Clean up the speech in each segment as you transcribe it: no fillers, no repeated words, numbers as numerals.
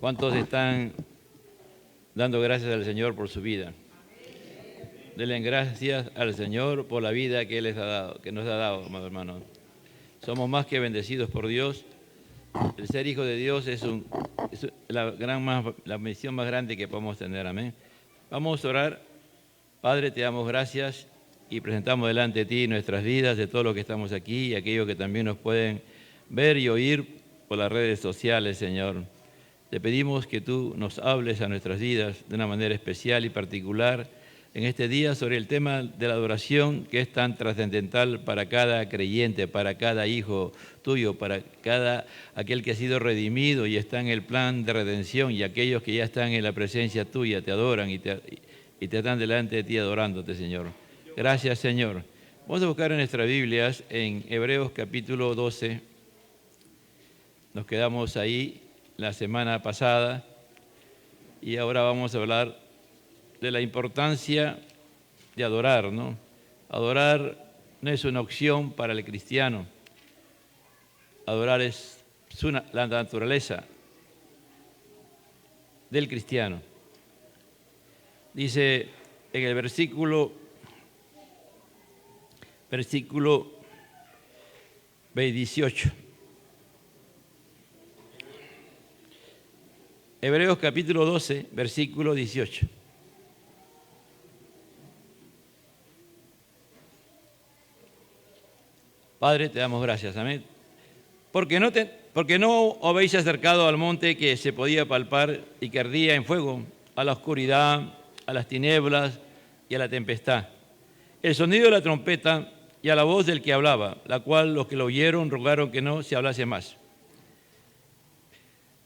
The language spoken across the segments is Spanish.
¿Cuántos están dando gracias al Señor por su vida? Denle gracias al Señor por la vida que Él les ha dado, que nos ha dado, amados hermanos. Somos más que bendecidos por Dios. El ser hijo de Dios es la misión más grande que podemos tener. Amén. Vamos a orar. Padre, te damos gracias y presentamos delante de ti nuestras vidas, de todos los que estamos aquí y aquellos que también nos pueden ver y oír por las redes sociales, Señor. Te pedimos que tú nos hables a nuestras vidas de una manera especial y particular en este día sobre el tema de la adoración, que es tan trascendental para cada creyente, para cada hijo tuyo, para cada aquel que ha sido redimido y está en el plan de redención, y aquellos que ya están en la presencia tuya, te adoran y te están delante de ti adorándote, Señor. Gracias, Señor. Vamos a buscar en nuestras Biblias, en Hebreos capítulo 12. Nos quedamos ahí la semana pasada y ahora vamos a hablar de la importancia de adorar, ¿no? Adorar no es una opción para el cristiano. Adorar es la naturaleza del cristiano. Dice en el versículo 18. Hebreos capítulo 12, versículo 18. Padre, te damos gracias, amén. Porque no habéis acercado al monte que se podía palpar y que ardía en fuego, a la oscuridad, a las tinieblas y a la tempestad, el sonido de la trompeta y a la voz del que hablaba, la cual los que lo oyeron rogaron que no se hablase más.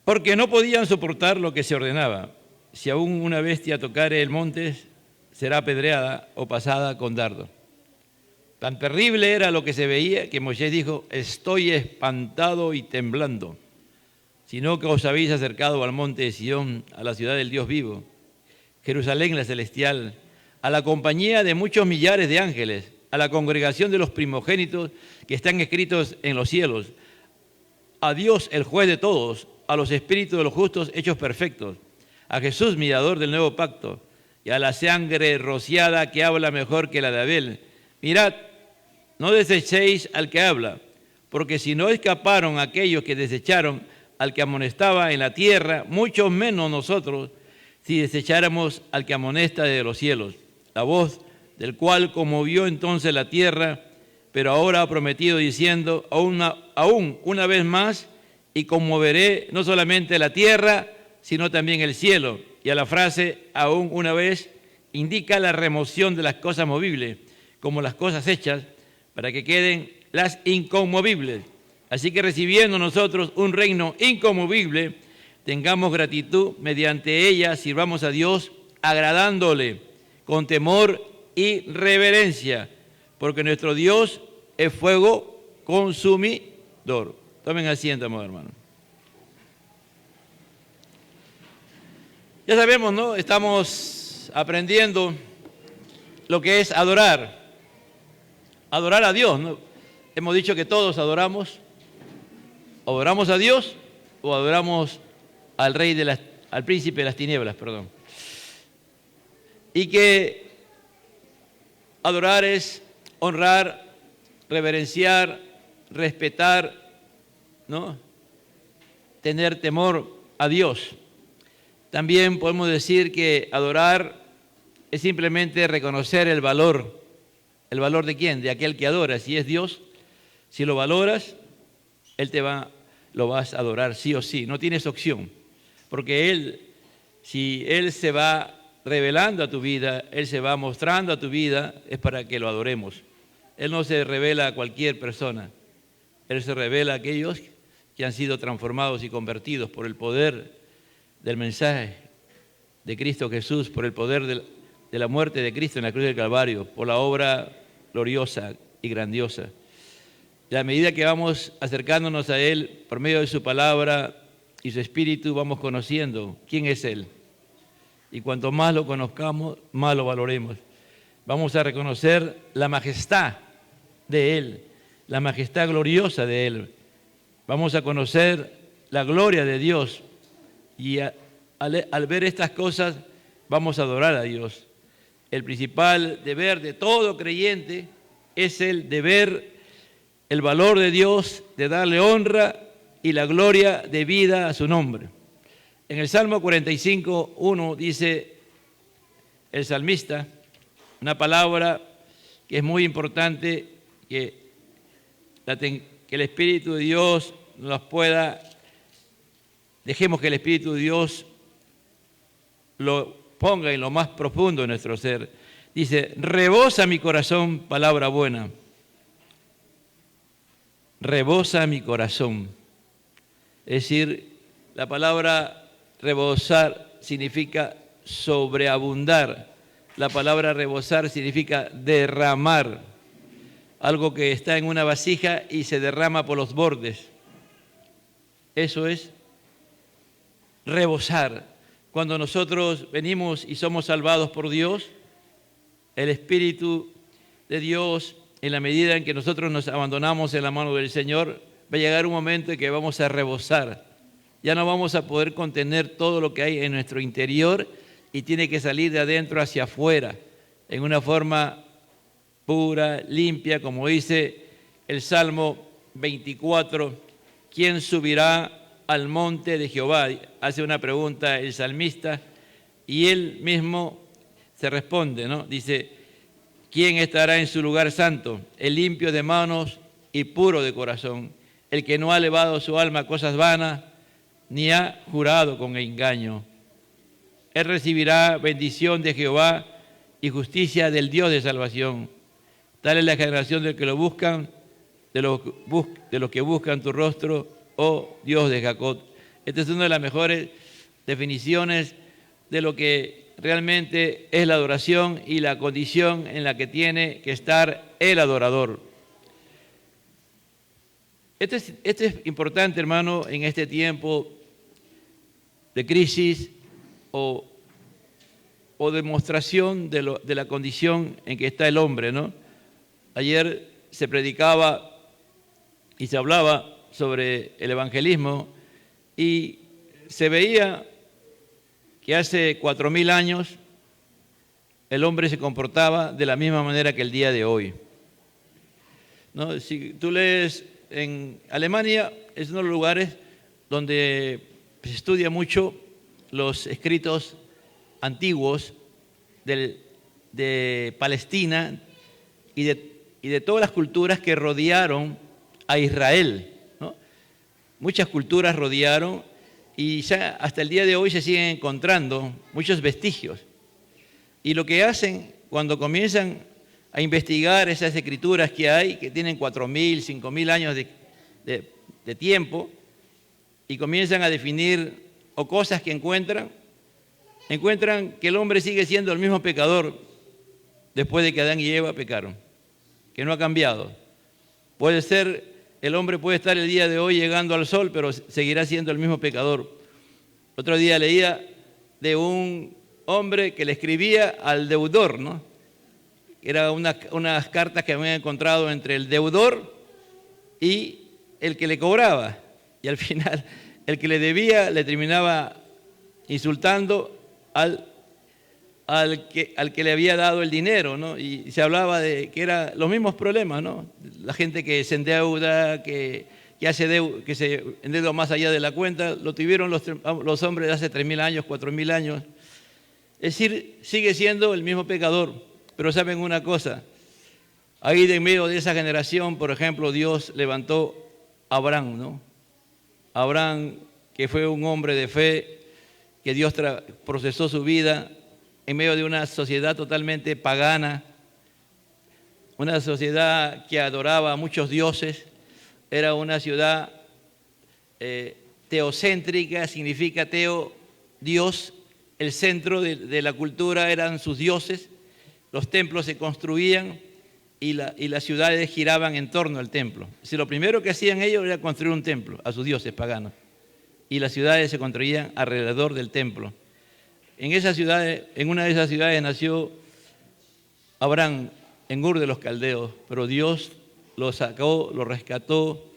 Porque no podían soportar lo que se ordenaba. Si aún una bestia tocare el monte, será apedreada o pasada con dardo. Tan terrible era lo que se veía que Moisés dijo: estoy espantado y temblando, sino que os habéis acercado al monte de Sión, a la ciudad del Dios vivo, Jerusalén la celestial, a la compañía de muchos millares de ángeles, a la congregación de los primogénitos que están escritos en los cielos, a Dios el juez de todos, a los espíritus de los justos hechos perfectos, a Jesús mediador del nuevo pacto, y a la sangre rociada que habla mejor que la de Abel. Mirad, no desechéis al que habla, porque si no escaparon aquellos que desecharon al que amonestaba en la tierra, mucho menos nosotros, si desecháramos al que amonesta desde los cielos, la voz del cual conmovió entonces la tierra, pero ahora ha prometido diciendo: aún una vez más, y conmoveré no solamente la tierra, sino también el cielo. Y a la frase aún una vez indica la remoción de las cosas movibles, como las cosas hechas, para que queden las inconmovibles. Así que recibiendo nosotros un reino inconmovible, tengamos gratitud, mediante ella sirvamos a Dios, agradándole con temor y reverencia, porque nuestro Dios es fuego consumidor. Tomen asiento, amados hermanos. Ya sabemos, ¿no? Estamos aprendiendo lo que es adorar. Adorar a Dios, ¿no? Hemos dicho que todos adoramos. ¿Adoramos a Dios o adoramos al príncipe de las tinieblas, perdón? Y que adorar es honrar, reverenciar, respetar, ¿no? Tener temor a Dios. También podemos decir que adorar es simplemente reconocer el valor. ¿El valor de quién? De aquel que adora. Si es Dios, si lo valoras, lo vas a adorar sí o sí. No tienes opción. Porque si Él se va revelando a tu vida, Él se va mostrando a tu vida, es para que lo adoremos. Él no se revela a cualquier persona. Él se revela a aquellos que han sido transformados y convertidos por el poder del mensaje de Cristo Jesús, por el poder de la muerte de Cristo en la cruz del Calvario, por la obra gloriosa y grandiosa. Y a medida que vamos acercándonos a Él, por medio de su palabra y su Espíritu, vamos conociendo quién es Él. Y cuanto más lo conozcamos, más lo valoremos. Vamos a reconocer la majestad de Él, la majestad gloriosa de Él. Vamos a conocer la gloria de Dios Y al ver estas cosas vamos a adorar a Dios. El principal deber de todo creyente es el de ver el valor de Dios, de darle honra y la gloria de vida a su nombre. En el Salmo 45:1 dice el salmista, una palabra que es muy importante, que el Espíritu de Dios nos pueda, dejemos que el Espíritu de Dios lo ponga en lo más profundo de nuestro ser. Dice, rebosa mi corazón palabra buena. Rebosa mi corazón. Es decir, la palabra rebosar significa sobreabundar. La palabra rebosar significa derramar. Algo que está en una vasija y se derrama por los bordes. Eso es rebosar. Cuando nosotros venimos y somos salvados por Dios, el Espíritu de Dios, en la medida en que nosotros nos abandonamos en la mano del Señor, va a llegar un momento en que vamos a rebosar. Ya no vamos a poder contener todo lo que hay en nuestro interior y tiene que salir de adentro hacia afuera, en una forma pura, limpia, como dice el Salmo 24, ¿quién subirá al monte de Jehová? Hace una pregunta el salmista y él mismo se responde, ¿no? Dice, ¿quién estará en su lugar santo? El limpio de manos y puro de corazón, el que no ha elevado su alma a cosas vanas, ni ha jurado con engaño. Él recibirá bendición de Jehová y justicia del Dios de salvación. Tal es la generación del que lo buscan, de los que buscan tu rostro, oh Dios de Jacob. Esta es una de las mejores definiciones de lo que realmente es la adoración y la condición en la que tiene que estar el adorador. Esto es importante, hermano, en este tiempo de crisis o demostración de la condición en que está el hombre, ¿no? Ayer se predicaba y se hablaba sobre el evangelismo y se veía que hace 4.000 años el hombre se comportaba de la misma manera que el día de hoy, ¿no? Si tú lees en Alemania, es uno de los lugares donde se estudia mucho los escritos antiguos de Palestina y de todas las culturas que rodearon a Israel, ¿no? Muchas culturas rodearon y ya hasta el día de hoy se siguen encontrando muchos vestigios. Y lo que hacen cuando comienzan a investigar esas escrituras que hay, que tienen 4.000, 5.000 años de tiempo, y comienzan a definir o cosas que encuentran que el hombre sigue siendo el mismo pecador después de que Adán y Eva pecaron, que no ha cambiado. Puede ser, el hombre puede estar el día de hoy llegando al sol, pero seguirá siendo el mismo pecador. Otro día leía de un hombre que le escribía al deudor, ¿no? Eran unas cartas que habían encontrado entre el deudor y el que le cobraba. Y al final, el que le debía le terminaba insultando al que le había dado el dinero, ¿no? Y se hablaba de que eran los mismos problemas, ¿no? La gente que se endeuda, que se endeuda más allá de la cuenta, lo tuvieron los hombres de hace 3.000 años, 4.000 años. Es decir, sigue siendo el mismo pecador, pero saben una cosa, ahí de en medio de esa generación, por ejemplo, Dios levantó a Abraham, ¿no? Abraham, que fue un hombre de fe, que Dios procesó su vida en medio de una sociedad totalmente pagana, una sociedad que adoraba a muchos dioses, era una ciudad teocéntrica, significa teo, Dios, el centro de la cultura eran sus dioses, los templos se construían y las ciudades giraban en torno al templo. Si lo primero que hacían ellos era construir un templo a sus dioses paganos y las ciudades se construían alrededor del templo. En una de esas ciudades nació Abraham, en Ur de los Caldeos, pero Dios lo sacó, lo rescató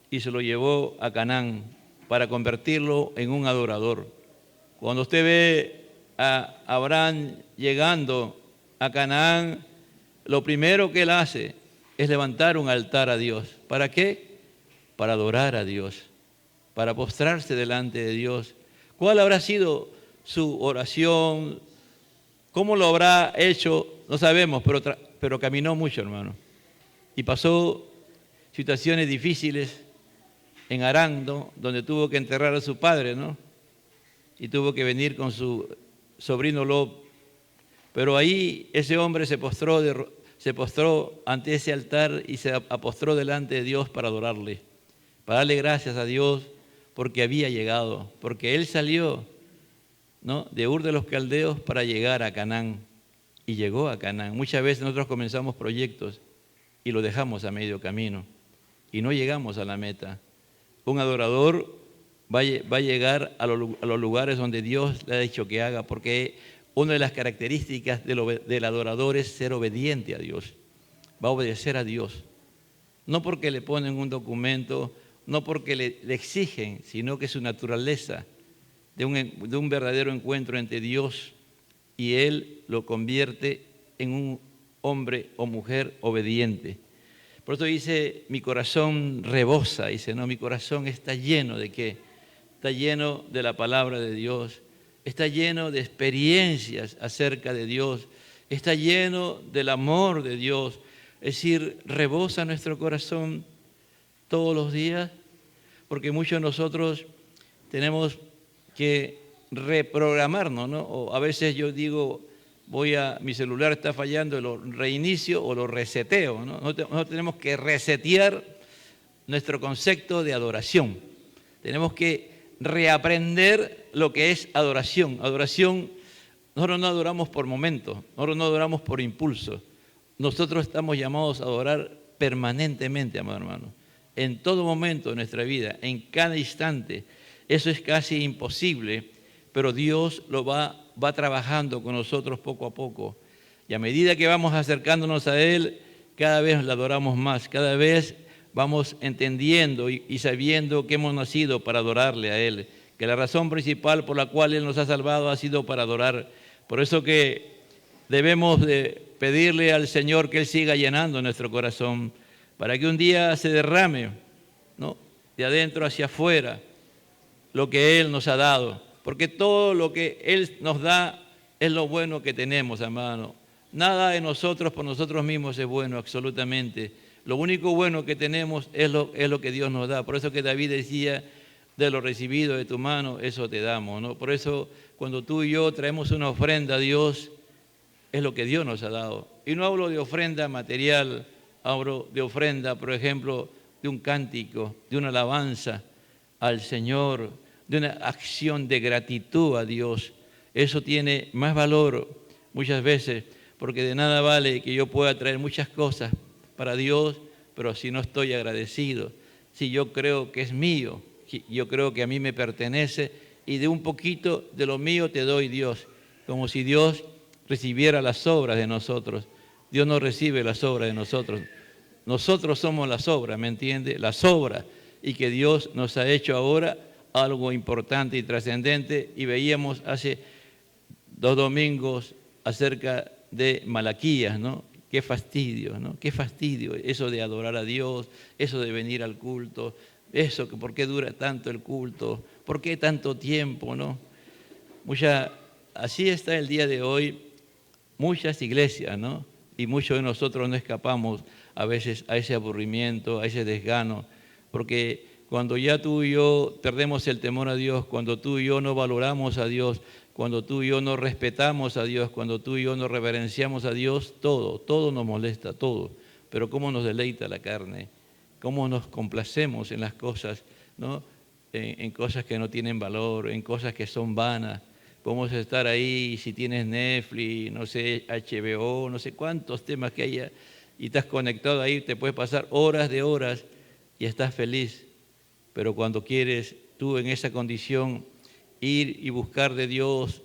y se lo llevó a Canaán para convertirlo en un adorador. Cuando usted ve a Abraham llegando a Canaán, lo primero que él hace es levantar un altar a Dios. ¿Para qué? Para adorar a Dios, para postrarse delante de Dios. ¿Cuál habrá sido su oración? ¿Cómo lo habrá hecho? No sabemos, pero caminó mucho, hermano. Y pasó situaciones difíciles en Harán, ¿no? Donde tuvo que enterrar a su padre, ¿no? Y tuvo que venir con su sobrino Lot. Pero ahí ese hombre se postró ante ese altar y se apostró delante de Dios para adorarle, para darle gracias a Dios porque había llegado, porque él salió, ¿no?, de Ur de los Caldeos para llegar a Canaán, y llegó a Canaán. Muchas veces nosotros comenzamos proyectos y lo dejamos a medio camino y no llegamos a la meta. Un adorador va a llegar a los lugares donde Dios le ha dicho que haga, porque una de las características del adorador es ser obediente a Dios. Va a obedecer a Dios, no porque le ponen un documento, no porque le exigen, sino que su naturaleza de un verdadero encuentro entre Dios y Él lo convierte en un hombre o mujer obediente. Por eso dice, mi corazón rebosa, dice, no, mi corazón está lleno ¿de qué? Está lleno de la palabra de Dios, está lleno de experiencias acerca de Dios, está lleno del amor de Dios. Es decir, rebosa nuestro corazón todos los días, porque muchos de nosotros tenemos que reprogramarnos, ¿no? O a veces yo digo, mi celular está fallando, lo reinicio o lo reseteo, ¿no? Nosotros tenemos que resetear nuestro concepto de adoración. Tenemos que reaprender lo que es adoración. Adoración, nosotros no adoramos por momentos, nosotros no adoramos por impulso. Nosotros estamos llamados a adorar permanentemente, amado hermano, en todo momento de nuestra vida, en cada instante. Eso es casi imposible, pero Dios lo va trabajando con nosotros poco a poco. Y a medida que vamos acercándonos a Él, cada vez le adoramos más, cada vez vamos entendiendo y sabiendo que hemos nacido para adorarle a Él, que la razón principal por la cual Él nos ha salvado ha sido para adorar. Por eso que debemos de pedirle al Señor que Él siga llenando nuestro corazón, para que un día se derrame, ¿no?, de adentro hacia afuera lo que Él nos ha dado, porque todo lo que Él nos da es lo bueno que tenemos, hermano. Nada de nosotros por nosotros mismos es bueno, absolutamente. Lo único bueno que tenemos es lo que Dios nos da. Por eso que David decía, de lo recibido de tu mano, eso te damos, ¿no? Por eso cuando tú y yo traemos una ofrenda a Dios, es lo que Dios nos ha dado. Y no hablo de ofrenda material, hablo de ofrenda, por ejemplo, de un cántico, de una alabanza al Señor, de una acción de gratitud a Dios. Eso tiene más valor muchas veces, porque de nada vale que yo pueda traer muchas cosas para Dios, pero si no estoy agradecido, si yo creo que es mío, yo creo que a mí me pertenece y de un poquito de lo mío te doy, Dios, como si Dios recibiera las obras de nosotros. Dios no recibe las obras de nosotros. Nosotros somos las obras, ¿me entiende? Las obras, y que Dios nos ha hecho ahora algo importante y trascendente. Y veíamos hace 2 domingos acerca de Malaquías, ¿no? Qué fastidio, ¿no? Qué fastidio eso de adorar a Dios, eso de venir al culto, eso que por qué dura tanto el culto, por qué tanto tiempo, ¿no? Así está el día de hoy muchas iglesias, ¿no? Y muchos de nosotros no escapamos a veces a ese aburrimiento, a ese desgano, porque cuando ya tú y yo perdemos el temor a Dios, cuando tú y yo no valoramos a Dios, cuando tú y yo no respetamos a Dios, cuando tú y yo no reverenciamos a Dios, todo nos molesta, todo. Pero cómo nos deleita la carne, cómo nos complacemos en las cosas, ¿no? En cosas que no tienen valor, en cosas que son vanas. Podemos estar ahí, si tienes Netflix, no sé, HBO, no sé cuántos temas que haya, y estás conectado ahí, te puedes pasar horas de horas y estás feliz. Pero cuando quieres tú en esa condición ir y buscar de Dios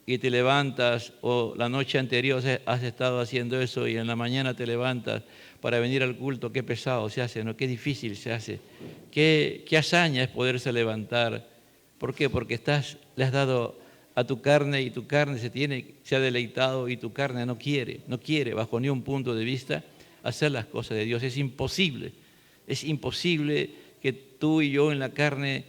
y te levantas, o la noche anterior has estado haciendo eso y en la mañana te levantas para venir al culto, qué pesado se hace, ¿no? Qué difícil se hace, qué hazaña es poderse levantar. ¿Por qué? Porque le has dado a tu carne y tu carne se ha deleitado y tu carne no quiere bajo ni un punto de vista hacer las cosas de Dios. Es imposible que tú y yo en la carne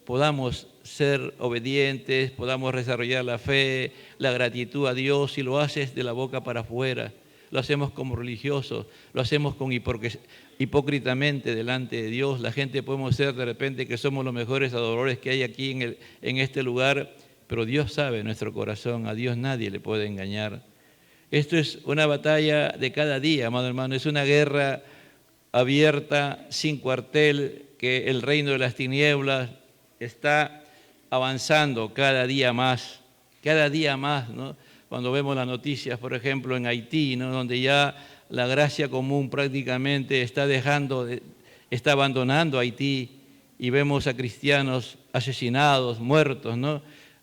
podamos ser obedientes, podamos desarrollar la fe, la gratitud a Dios, si lo haces de la boca para afuera. Lo hacemos como religiosos, lo hacemos hipócritamente delante de Dios. La gente podemos ser de repente que somos los mejores adoradores que hay aquí en este lugar, pero Dios sabe nuestro corazón, a Dios nadie le puede engañar. Esto es una batalla de cada día, amado hermano, es una guerra abierta, sin cuartel, que el reino de las tinieblas está avanzando cada día más, ¿no? Cuando vemos las noticias, por ejemplo, en Haití, ¿no? Donde ya la gracia común prácticamente está abandonando Haití, y vemos a cristianos asesinados, muertos, ¿no?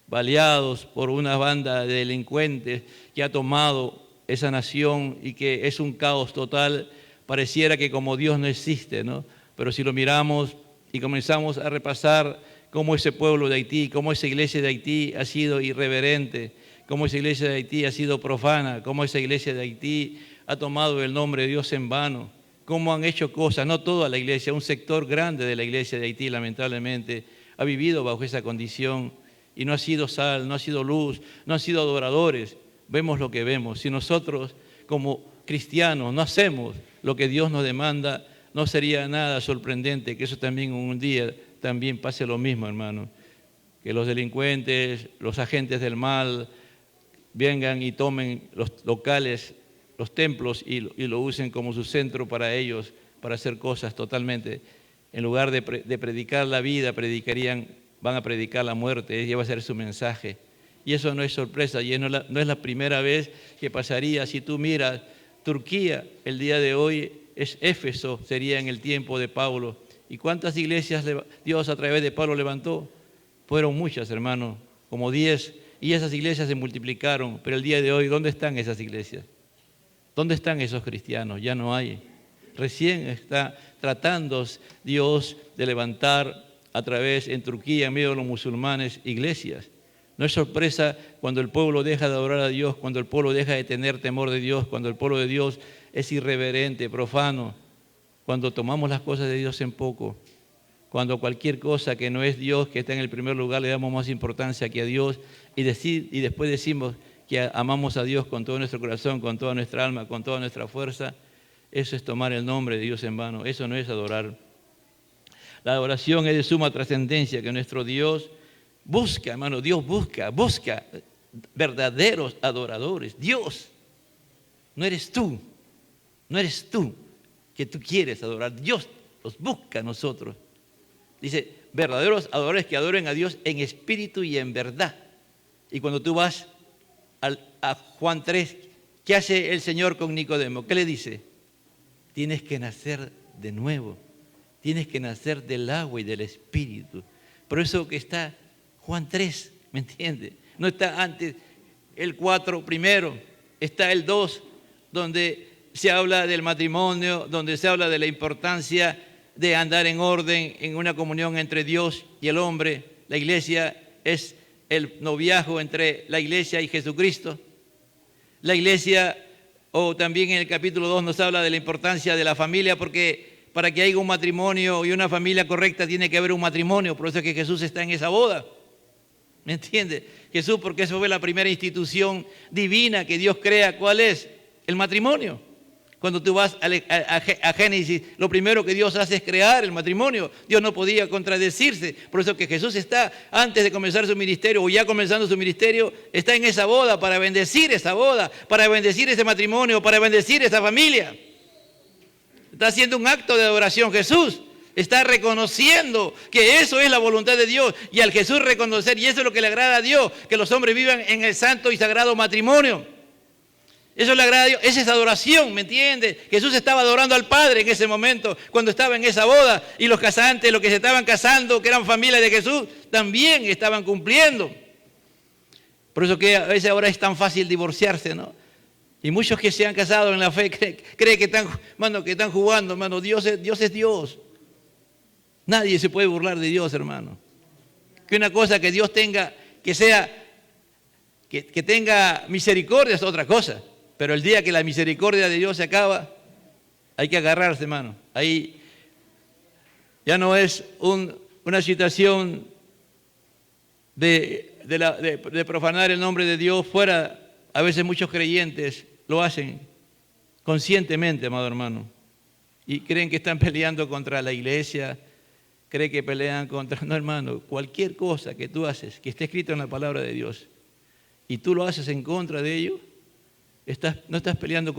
Baleados por una banda de delincuentes que ha tomado esa nación y que es un caos total. Pareciera que como Dios no existe, ¿no? Pero si lo miramos y comenzamos a repasar cómo ese pueblo de Haití, cómo esa iglesia de Haití ha sido irreverente, cómo esa iglesia de Haití ha sido profana, cómo esa iglesia de Haití ha tomado el nombre de Dios en vano, cómo han hecho cosas, no toda la iglesia, un sector grande de la iglesia de Haití lamentablemente ha vivido bajo esa condición y no ha sido sal, no ha sido luz, no han sido adoradores. Vemos lo que vemos. Si nosotros como cristianos no hacemos lo que Dios nos demanda, no sería nada sorprendente que eso también un día también pase lo mismo, hermano. Que los delincuentes, los agentes del mal vengan y tomen los locales, los templos y lo usen como su centro para ellos, para hacer cosas totalmente. En lugar de predicar la vida, van a predicar la muerte, ese va a ser su mensaje. Y eso no es sorpresa, y no es la primera vez que pasaría. Si tú miras Turquía, el día de hoy es Éfeso, sería en el tiempo de Pablo. ¿Y cuántas iglesias Dios a través de Pablo levantó? Fueron muchas, hermano, como 10, y esas iglesias se multiplicaron. Pero el día de hoy, ¿dónde están esas iglesias? ¿Dónde están esos cristianos? Ya no hay. Recién está tratando Dios de levantar a través en Turquía, en medio de los musulmanes, iglesias. No es sorpresa cuando el pueblo deja de adorar a Dios, cuando el pueblo deja de tener temor de Dios, cuando el pueblo de Dios es irreverente, profano, cuando tomamos las cosas de Dios en poco, cuando cualquier cosa que no es Dios, que está en el primer lugar, le damos más importancia que a Dios y después decimos que amamos a Dios con todo nuestro corazón, con toda nuestra alma, con toda nuestra fuerza. Eso es tomar el nombre de Dios en vano, eso no es adorar. La adoración es de suma trascendencia, que nuestro Dios busca, hermano, Dios busca verdaderos adoradores. Dios, no eres tú que tú quieres adorar. Dios los busca a nosotros. Dice, verdaderos adoradores que adoren a Dios en espíritu y en verdad. Y cuando tú vas a Juan 3, ¿qué hace el Señor con Nicodemo? ¿Qué le dice? Tienes que nacer de nuevo. Tienes que nacer del agua y del espíritu. Por eso que está Juan 3, ¿me entiende? No está antes el 4 primero, está el 2, donde se habla del matrimonio, donde se habla de la importancia de andar en orden, en una comunión entre Dios y el hombre. La iglesia es el noviazgo entre la iglesia y Jesucristo. La iglesia, o también en el capítulo 2 nos habla de la importancia de la familia, porque para que haya un matrimonio y una familia correcta tiene que haber un matrimonio. Por eso es que Jesús está en esa boda. ¿Me entiende? Jesús, porque eso fue la primera institución divina que Dios crea. ¿Cuál es? El matrimonio. Cuando tú vas a Génesis, lo primero que Dios hace es crear el matrimonio. Dios no podía contradecirse. Por eso que Jesús está, antes de comenzar su ministerio, o ya comenzando su ministerio, está en esa boda para bendecir esa boda, para bendecir ese matrimonio, para bendecir esa familia. Está haciendo un acto de adoración. Jesús está reconociendo que eso es la voluntad de Dios. Y al Jesús reconocer, y eso es lo que le agrada a Dios, que los hombres vivan en el santo y sagrado matrimonio. Eso le agrada a Dios, esa es adoración, ¿me entiendes? Jesús estaba adorando al Padre en ese momento, cuando estaba en esa boda, y los casantes, los que se estaban casando, que eran familia de Jesús, también estaban cumpliendo. Por eso que a veces ahora es tan fácil divorciarse, ¿no? Y muchos que se han casado en la fe creen que están jugando, hermano. Dios es Dios. Nadie se puede burlar de Dios, hermano. Que una cosa que Dios tenga, que sea Que tenga misericordia es otra cosa, pero el día que la misericordia de Dios se acaba, hay que agarrarse, hermano. Ahí ya no es una situación de profanar el nombre de Dios fuera. A veces muchos creyentes lo hacen conscientemente, amado hermano, y creen que están peleando contra la iglesia, creen que pelean contra... No, hermano, cualquier cosa que tú haces, que esté escrito en la palabra de Dios, y tú lo haces en contra de ello, no estás peleando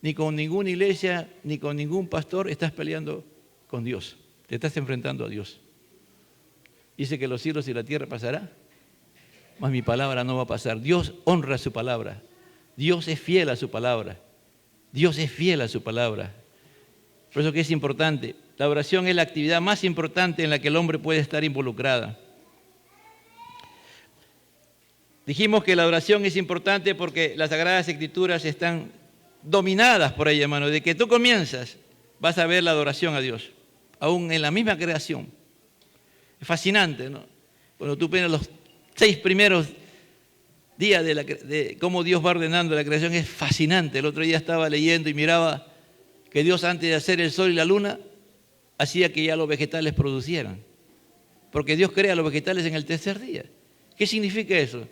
ni con ninguna iglesia, ni con ningún pastor, estás peleando con Dios. Te estás enfrentando a Dios. Dice que los cielos y la tierra pasará, mas mi palabra no va a pasar. Dios honra su palabra. Dios es fiel a su palabra. Dios es fiel a su palabra. Por eso que es importante. La oración es la actividad más importante en la que el hombre puede estar involucrada. Dijimos que la oración es importante porque las Sagradas Escrituras están dominadas por ella, hermano. De que tú comienzas, vas a ver la adoración a Dios, aún en la misma creación. Es fascinante, ¿no? Cuando tú ves los 6 primeros días de cómo Dios va ordenando la creación, es fascinante. El otro día estaba leyendo y miraba que Dios, antes de hacer el sol y la luna, hacía que ya los vegetales producieran. Porque Dios crea los vegetales en el 3er día. ¿Qué significa eso?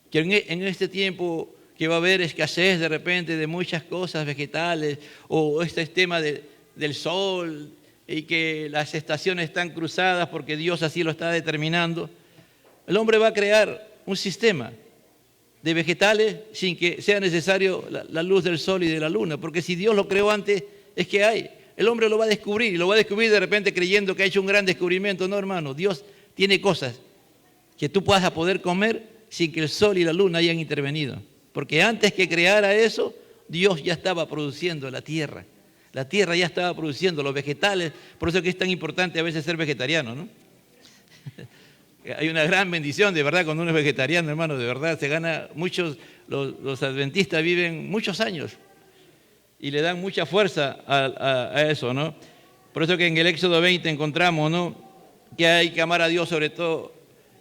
Que en este tiempo que va a haber escasez de repente de muchas cosas vegetales, o este tema del sol, y que las estaciones están cruzadas porque Dios así lo está determinando, el hombre va a crear un sistema de vegetales sin que sea necesario la luz del sol y de la luna, porque si Dios lo creó antes, es que hay. El hombre lo va a descubrir, y lo va a descubrir de repente creyendo que ha hecho un gran descubrimiento. No, hermano, Dios tiene cosas que tú puedas poder comer sin que el sol y la luna hayan intervenido. Porque antes que creara eso, Dios ya estaba produciendo la tierra. La tierra ya estaba produciendo los vegetales. Por eso que es tan importante a veces ser vegetariano, ¿no? Hay una gran bendición, de verdad, cuando uno es vegetariano, hermano, de verdad, se gana muchos, los adventistas viven muchos años y le dan mucha fuerza a eso, ¿no? Por eso que en el Éxodo 20 encontramos, ¿no?, que hay que amar a Dios sobre todo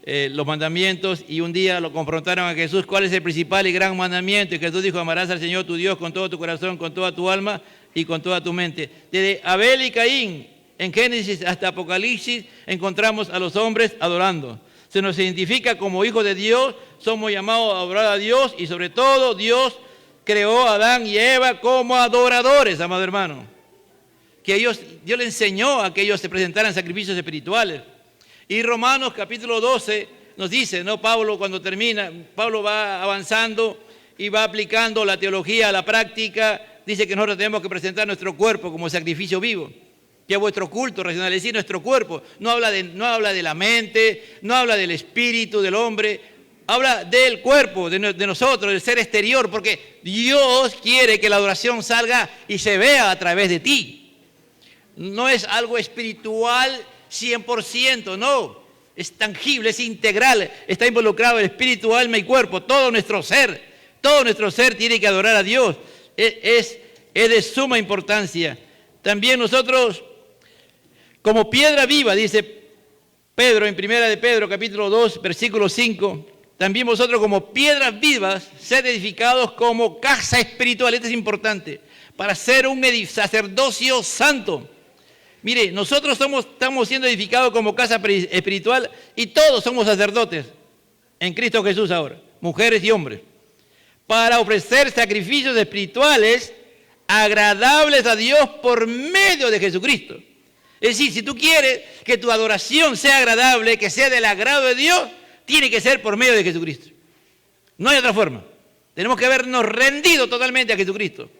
los mandamientos, y un día lo confrontaron a Jesús, ¿cuál es el principal y gran mandamiento? Y Jesús dijo, amarás al Señor tu Dios con todo tu corazón, con toda tu alma y con toda tu mente. Desde Abel y Caín, en Génesis hasta Apocalipsis, encontramos a los hombres adorando. Se nos identifica como hijos de Dios, somos llamados a adorar a Dios, y sobre todo Dios creó a Adán y Eva como adoradores, amado hermano. Que Dios le enseñó a que ellos se presentaran sacrificios espirituales. Y Romanos capítulo 12 nos dice, ¿no? Pablo, cuando termina, Pablo va avanzando y va aplicando la teología a la práctica. Dice que nosotros tenemos que presentar nuestro cuerpo como sacrificio vivo, que es vuestro culto racional, es decir, nuestro cuerpo. No habla de la mente, no habla del espíritu del hombre, habla del cuerpo, de nosotros, del ser exterior, porque Dios quiere que la adoración salga y se vea a través de ti. No es algo espiritual 100%, no. Es tangible, es integral, está involucrado el espíritu, alma y cuerpo, todo nuestro ser tiene que adorar a Dios. Es de suma importancia. También nosotros, como piedra viva, dice Pedro en 1 de Pedro, capítulo 2, versículo 5, también vosotros como piedras vivas, sed edificados como casa espiritual. Esto es importante, para ser un sacerdocio santo. Mire, nosotros estamos siendo edificados como casa espiritual, y todos somos sacerdotes en Cristo Jesús ahora, mujeres y hombres, para ofrecer sacrificios espirituales agradables a Dios por medio de Jesucristo. Es decir, si tú quieres que tu adoración sea agradable, que sea del agrado de Dios, tiene que ser por medio de Jesucristo. No hay otra forma. Tenemos que habernos rendido totalmente a Jesucristo.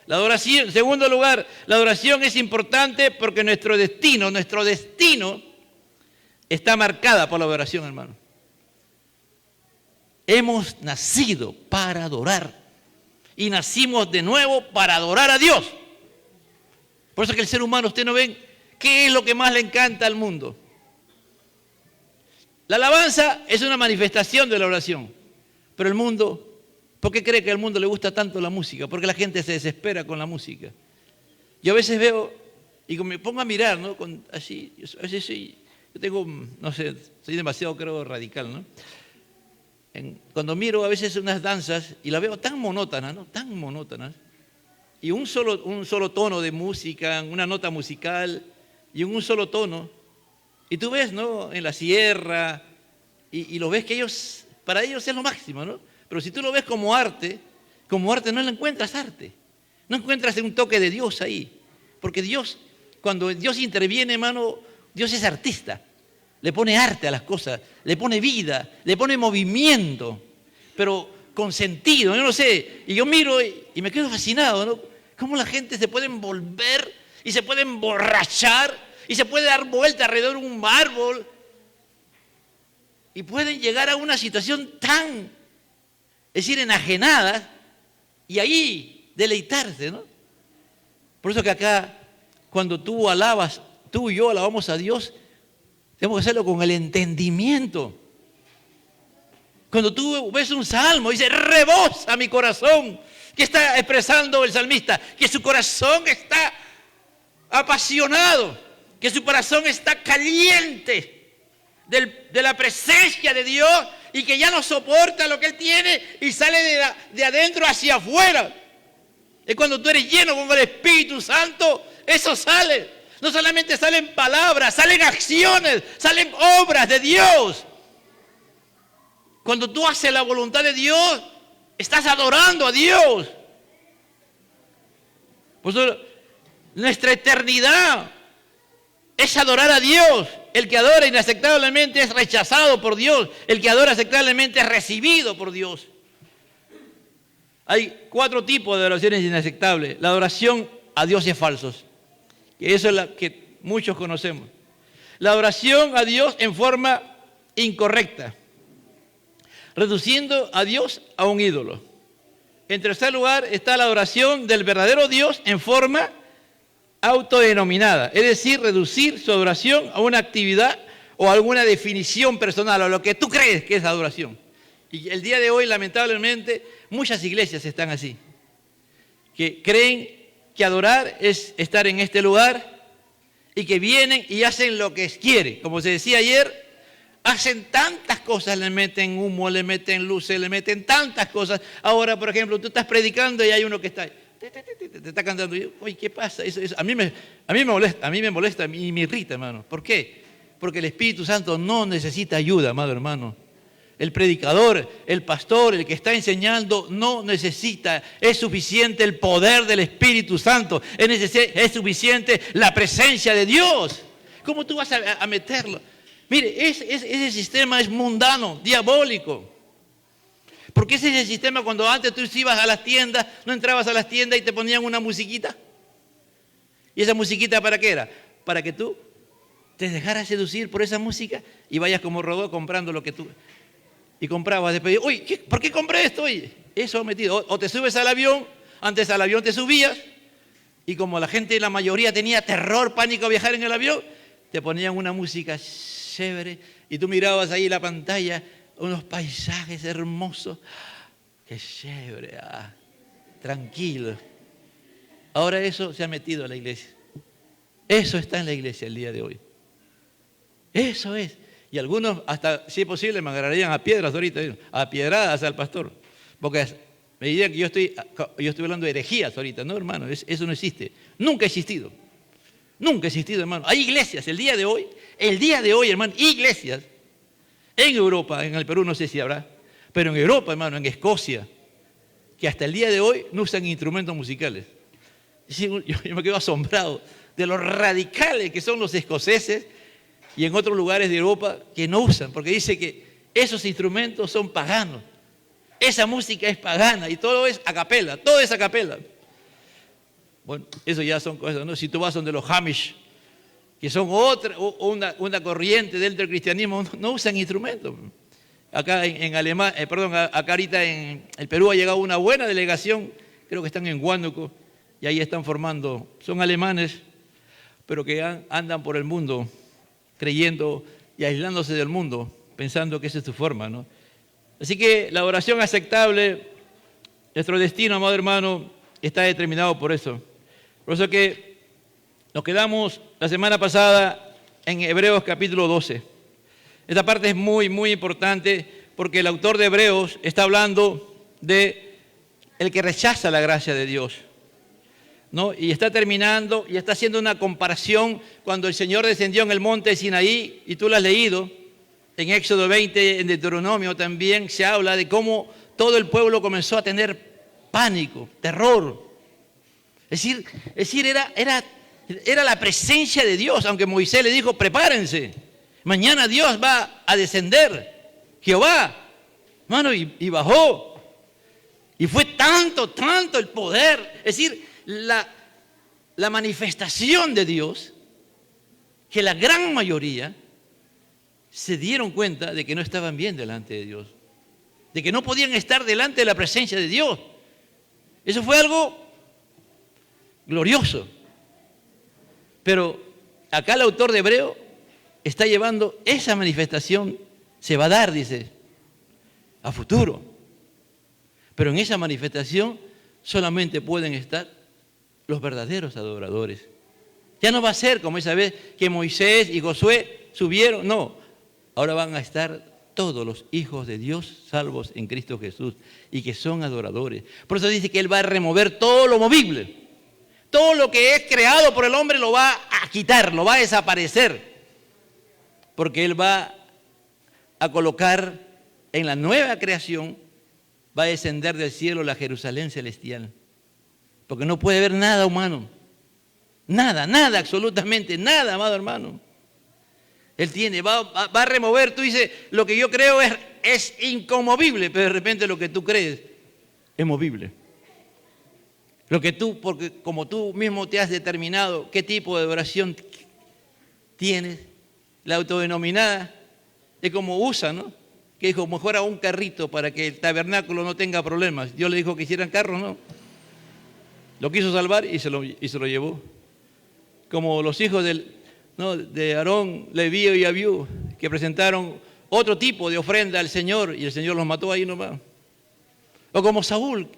La adoración, en segundo lugar, la adoración es importante porque nuestro destino está marcada por la adoración, hermano. Hemos nacido para adorar y nacimos de nuevo para adorar a Dios. Por eso que el ser humano, usted no ven, ¿qué es lo que más le encanta al mundo? La alabanza es una manifestación de la oración, pero el mundo... ¿Por qué cree que al mundo le gusta tanto la música? Porque la gente se desespera con la música. Yo a veces veo y me pongo a mirar, ¿no? Yo tengo, no sé, soy demasiado, creo, radical, ¿no? Cuando miro a veces unas danzas y las veo tan monótonas, ¿no? Tan monótonas. Y un solo tono de música, una nota musical y un solo tono. Y tú ves, ¿no? En la sierra y lo ves que ellos, para ellos es lo máximo, ¿no? Pero si tú lo ves como arte no le encuentras arte. No encuentras un toque de Dios ahí. Porque Dios, cuando Dios interviene, hermano, Dios es artista. Le pone arte a las cosas, le pone vida, le pone movimiento, pero con sentido, yo no sé. Y yo miro y me quedo fascinado, ¿no? Cómo la gente se puede envolver y se puede emborrachar y se puede dar vuelta alrededor de un árbol y pueden llegar a una situación tan, es decir, enajenada y ahí deleitarse, ¿no? Por eso que acá, cuando tú y yo alabamos a Dios, tenemos que hacerlo con el entendimiento. Cuando tú ves un salmo, dice, rebosa mi corazón. ¿Qué está expresando el salmista? Que su corazón está apasionado, que su corazón está caliente de la presencia de Dios y que ya no soporta lo que él tiene y sale de adentro hacia afuera. Es cuando tú eres lleno con el Espíritu Santo, eso sale. No solamente salen palabras, salen acciones, salen obras de Dios. Cuando tú haces la voluntad de Dios, estás adorando a Dios. Por eso, nuestra eternidad es adorar a Dios. El que adora inaceptablemente es rechazado por Dios. El que adora aceptablemente es recibido por Dios. Hay 4 tipos de adoraciones inaceptables. La adoración a dioses falsos. Que eso es la que muchos conocemos. La adoración a Dios en forma incorrecta, reduciendo a Dios a un ídolo. En tercer lugar está la adoración del verdadero Dios en forma autodenominada, es decir, reducir su adoración a una actividad o alguna definición personal, o lo que tú crees que es adoración. Y el día de hoy, lamentablemente, muchas iglesias están así, que creen que adorar es estar en este lugar y que vienen y hacen lo que quieren. Como se decía ayer, hacen tantas cosas, le meten humo, le meten luces, le meten tantas cosas. Ahora, por ejemplo, tú estás predicando y hay uno que está, te está cantando. Oye, ¿qué pasa? Eso, a mí me molesta y me irrita, hermano. ¿Por qué? Porque el Espíritu Santo no necesita ayuda, amado hermano. El predicador, el pastor, el que está enseñando no necesita, es suficiente el poder del Espíritu Santo, es suficiente la presencia de Dios. ¿Cómo tú vas a meterlo? Mire, ese sistema es mundano, diabólico. Porque ese es el sistema cuando antes tú ibas a las tiendas, no entrabas a las tiendas y te ponían una musiquita. ¿Y esa musiquita para qué era? Para que tú te dejaras seducir por esa música y vayas como Rodó comprando lo que tú... Y comprabas después, uy, ¿por qué compré esto? Oye, eso ha metido. O te subes al avión, antes al avión te subías, y como la gente, la mayoría tenía terror, pánico a viajar en el avión, te ponían una música chévere, y tú mirabas ahí la pantalla, unos paisajes hermosos. Qué chévere, tranquilo. Ahora eso se ha metido a la iglesia. Eso está en la iglesia el día de hoy. Eso es. Y algunos, hasta si es posible, me agarrarían a piedras ahorita, a piedradas al pastor. Porque me dirían que yo estoy hablando de herejías ahorita. No, hermano, eso no existe. Nunca ha existido. Nunca ha existido, hermano. Hay iglesias, el día de hoy, hermano, iglesias. En Europa, en el Perú no sé si habrá, pero en Europa, hermano, en Escocia, que hasta el día de hoy no usan instrumentos musicales. Yo me quedo asombrado de lo radicales que son los escoceses y en otros lugares de Europa que no usan, porque dice que esos instrumentos son paganos. Esa música es pagana y todo es a capela, todo es a capela. Bueno, eso ya son cosas, ¿no? Si tú vas donde los Hamish, que son una corriente dentro del cristianismo, no usan instrumentos. Acá en Alemania, acá ahorita en el Perú ha llegado una buena delegación, creo que están en Huánuco, y ahí están formando, son alemanes, pero que andan por el mundo creyendo y aislándose del mundo, pensando que esa es su forma, ¿no? Así que la oración aceptable, nuestro destino, amado hermano, está determinado por eso. Por eso que nos quedamos la semana pasada en Hebreos capítulo 12. Esta parte es muy, muy importante porque el autor de Hebreos está hablando de el que rechaza la gracia de Dios, ¿no? Y está terminando y está haciendo una comparación cuando el Señor descendió en el monte de Sinaí, y tú lo has leído, en Éxodo 20, en Deuteronomio también se habla de cómo todo el pueblo comenzó a tener pánico, terror. Es decir, era la presencia de Dios, aunque Moisés le dijo, prepárense, mañana Dios va a descender, Jehová, hermano, y bajó. Y fue tanto el poder, es decir, la manifestación de Dios, que la gran mayoría se dieron cuenta de que no estaban bien delante de Dios, de que no podían estar delante de la presencia de Dios. Eso fue algo glorioso. Pero acá el autor de Hebreo está llevando esa manifestación, se va a dar, dice, a futuro. Pero en esa manifestación solamente pueden estar los verdaderos adoradores. Ya no va a ser como esa vez que Moisés y Josué subieron, no. Ahora van a estar todos los hijos de Dios salvos en Cristo Jesús y que son adoradores. Por eso dice que Él va a remover todo lo movible. Todo lo que es creado por el hombre lo va a quitar, lo va a desaparecer. Porque Él va a colocar en la nueva creación, va a descender del cielo la Jerusalén celestial. Porque no puede haber nada humano. Nada, absolutamente nada, amado hermano. Él va a remover, tú dices, lo que yo creo es inconmovible, pero de repente lo que tú crees es movible. Porque como tú mismo te has determinado qué tipo de adoración tienes, la autodenominada, es como USA, ¿no? Que dijo, mejor a un carrito para que el tabernáculo no tenga problemas. Dios le dijo que hicieran carros, ¿no? Lo quiso salvar y se lo llevó. Como los hijos de Aarón, Leví y Abiú, que presentaron otro tipo de ofrenda al Señor y el Señor los mató ahí nomás. O como Saúl,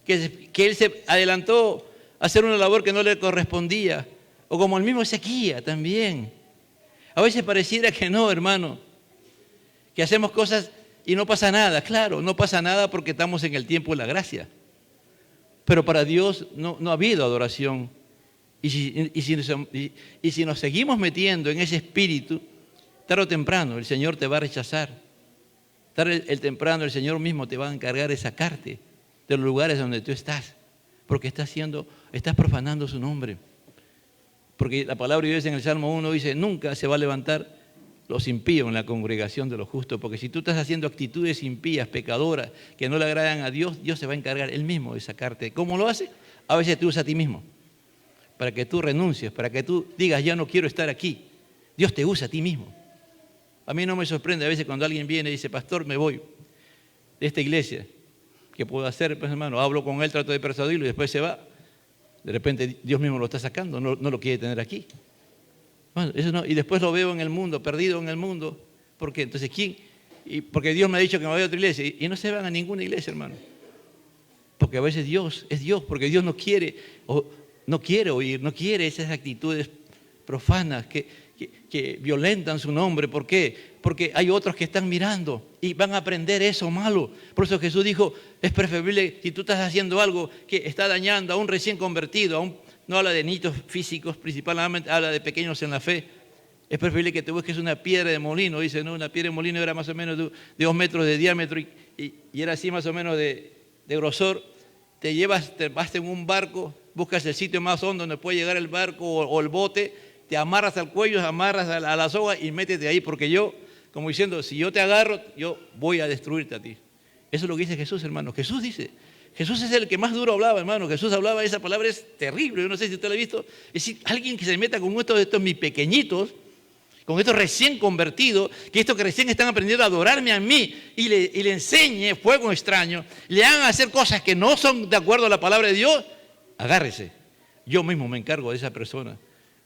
que él se adelantó a hacer una labor que no le correspondía. O como el mismo Ezequías también. A veces pareciera que no, hermano, que hacemos cosas y no pasa nada. Claro, no pasa nada porque estamos en el tiempo de la gracia. Pero para Dios no ha habido adoración. Y si nos seguimos metiendo en ese espíritu, tarde o temprano el Señor te va a rechazar. Tarde o temprano el Señor mismo te va a encargar de sacarte de los lugares donde tú estás, porque estás profanando su nombre. Porque la palabra de Dios en el Salmo 1 dice, nunca se va a levantar los impíos en la congregación de los justos, porque si tú estás haciendo actitudes impías, pecadoras, que no le agradan a Dios, Dios se va a encargar Él mismo de sacarte. ¿Cómo lo hace? A veces te usa a ti mismo, para que tú renuncies, para que tú digas, ya no quiero estar aquí. Dios te usa a ti mismo. A mí no me sorprende a veces cuando alguien viene y dice, pastor, me voy de esta iglesia. ¿Qué puedo hacer, pues, hermano? Hablo con él, trato de persuadirlo y después se va. De repente Dios mismo lo está sacando, no lo quiere tener aquí. Bueno, eso no, y después lo veo en el mundo, perdido en el mundo. ¿Por qué? Entonces, ¿quién? Porque Dios me ha dicho que me vaya a otra iglesia. Y no se van a ninguna iglesia, hermano. Porque a veces Dios es Dios, porque Dios no quiere oír, no quiere esas actitudes profanas que violentan su nombre. ¿Por qué? Porque hay otros que están mirando y van a aprender eso malo. Por eso Jesús dijo, es preferible si tú estás haciendo algo que está dañando a un recién convertido, no habla de niños físicos, principalmente habla de pequeños en la fe. Es preferible que te busques una piedra de molino, dice, ¿no? Una piedra de molino era más o menos de 2 metros de diámetro y era así más o menos de grosor. Te vas en un barco, buscas el sitio más hondo donde puede llegar el barco o el bote, te amarras al cuello, amarras a la soga y métete ahí, porque yo, como diciendo, si yo te agarro, yo voy a destruirte a ti. Eso es lo que dice Jesús, hermano. Jesús es el que más duro hablaba, hermano. Jesús hablaba, esa palabra es terrible, yo no sé si usted la ha visto. Es decir, alguien que se meta con estos mis pequeñitos, con estos recién convertidos, que estos que recién están aprendiendo a adorarme a mí y le enseñe fuego extraño, le hagan hacer cosas que no son de acuerdo a la palabra de Dios, agárrese. Yo mismo me encargo de esa persona.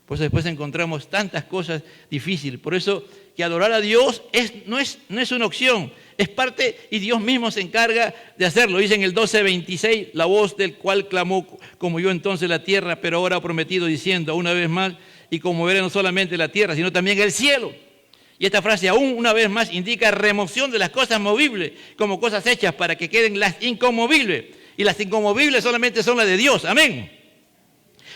Por eso después encontramos tantas cosas difíciles. Por eso que adorar a Dios no es una opción, es parte y Dios mismo se encarga de hacerlo. Dice en el 12:26, la voz del cual clamó como yo entonces la tierra, pero ahora ha prometido diciendo una vez más, y conmoveré no solamente la tierra, sino también el cielo. Y esta frase aún una vez más indica remoción de las cosas movibles como cosas hechas para que queden las inconmovibles. Y las inconmovibles solamente son las de Dios. Amén.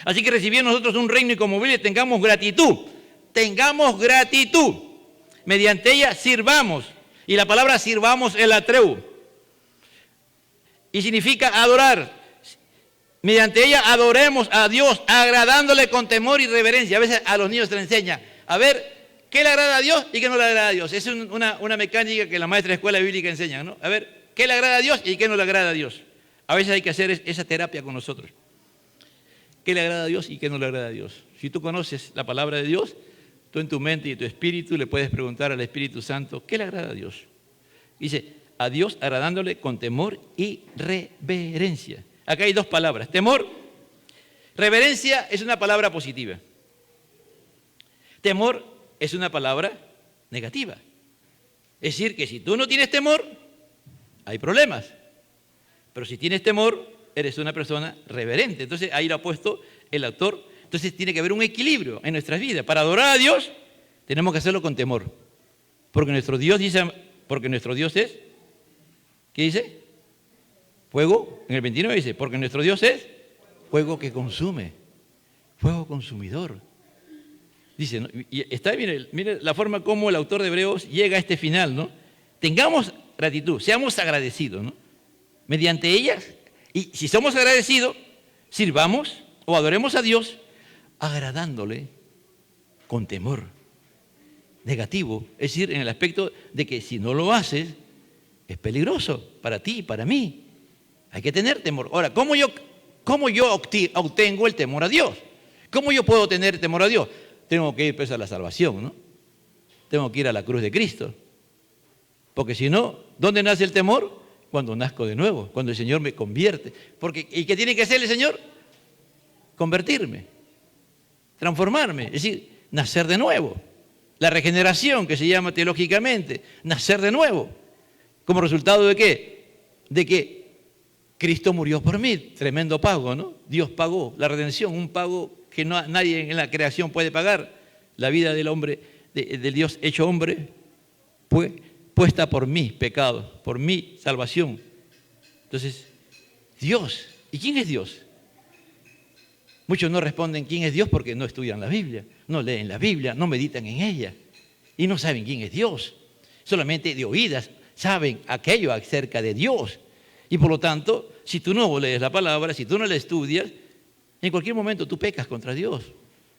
Así que recibir nosotros un reino inconmovible, tengamos gratitud. Tengamos gratitud. Mediante ella sirvamos. Y la palabra sirvamos es la treu. Y significa adorar. Mediante ella adoremos a Dios, agradándole con temor y reverencia. A veces a los niños se les enseña a ver qué le agrada a Dios y qué no le agrada a Dios. Es una mecánica que la maestra de escuela bíblica enseña, ¿no? A ver qué le agrada a Dios y qué no le agrada a Dios. A veces hay que hacer esa terapia con nosotros. ¿Qué le agrada a Dios y qué no le agrada a Dios? Si tú conoces la palabra de Dios, tú en tu mente y tu espíritu le puedes preguntar al Espíritu Santo, ¿qué le agrada a Dios? Dice, a Dios agradándole con temor y reverencia. Acá hay dos palabras, temor. Reverencia es una palabra positiva. Temor es una palabra negativa. Es decir, que si tú no tienes temor, hay problemas. Pero si tienes temor, eres una persona reverente. Entonces ahí lo ha puesto el autor. Entonces tiene que haber un equilibrio en nuestras vidas. Para adorar a Dios, tenemos que hacerlo con temor. Porque nuestro Dios dice, porque nuestro Dios es, ¿qué dice? Fuego, en el 29 dice, porque nuestro Dios es fuego que consume, fuego consumidor. Dice, ¿no? Y está, mire la forma como el autor de Hebreos llega a este final, ¿no? Tengamos gratitud, seamos agradecidos, ¿no? Mediante ellas, y si somos agradecidos, sirvamos o adoremos a Dios agradándole con temor. Negativo, es decir, en el aspecto de que si no lo haces, es peligroso para ti y para mí. Hay que tener temor. Ahora, ¿cómo yo obtengo el temor a Dios? ¿Cómo yo puedo tener temor a Dios? Tengo que ir pues a la salvación, ¿no? Tengo que ir a la cruz de Cristo. Porque si no, ¿dónde nace el temor? Cuando nazco de nuevo, cuando el Señor me convierte. ¿Y qué tiene que hacer el Señor? Convertirme, transformarme, es decir, nacer de nuevo. La regeneración, que se llama teológicamente, nacer de nuevo. ¿Como resultado de qué? De que Cristo murió por mí, tremendo pago, ¿no? Dios pagó la redención, un pago que nadie en la creación puede pagar. La vida del hombre, del Dios hecho hombre, fue puesta por mis pecados, por mi salvación. Entonces, Dios. ¿Y quién es Dios? Muchos no responden quién es Dios porque no estudian la Biblia, no leen la Biblia, no meditan en ella y no saben quién es Dios. Solamente de oídas saben aquello acerca de Dios. Y por lo tanto, si tú no lees la palabra, si tú no la estudias, en cualquier momento tú pecas contra Dios.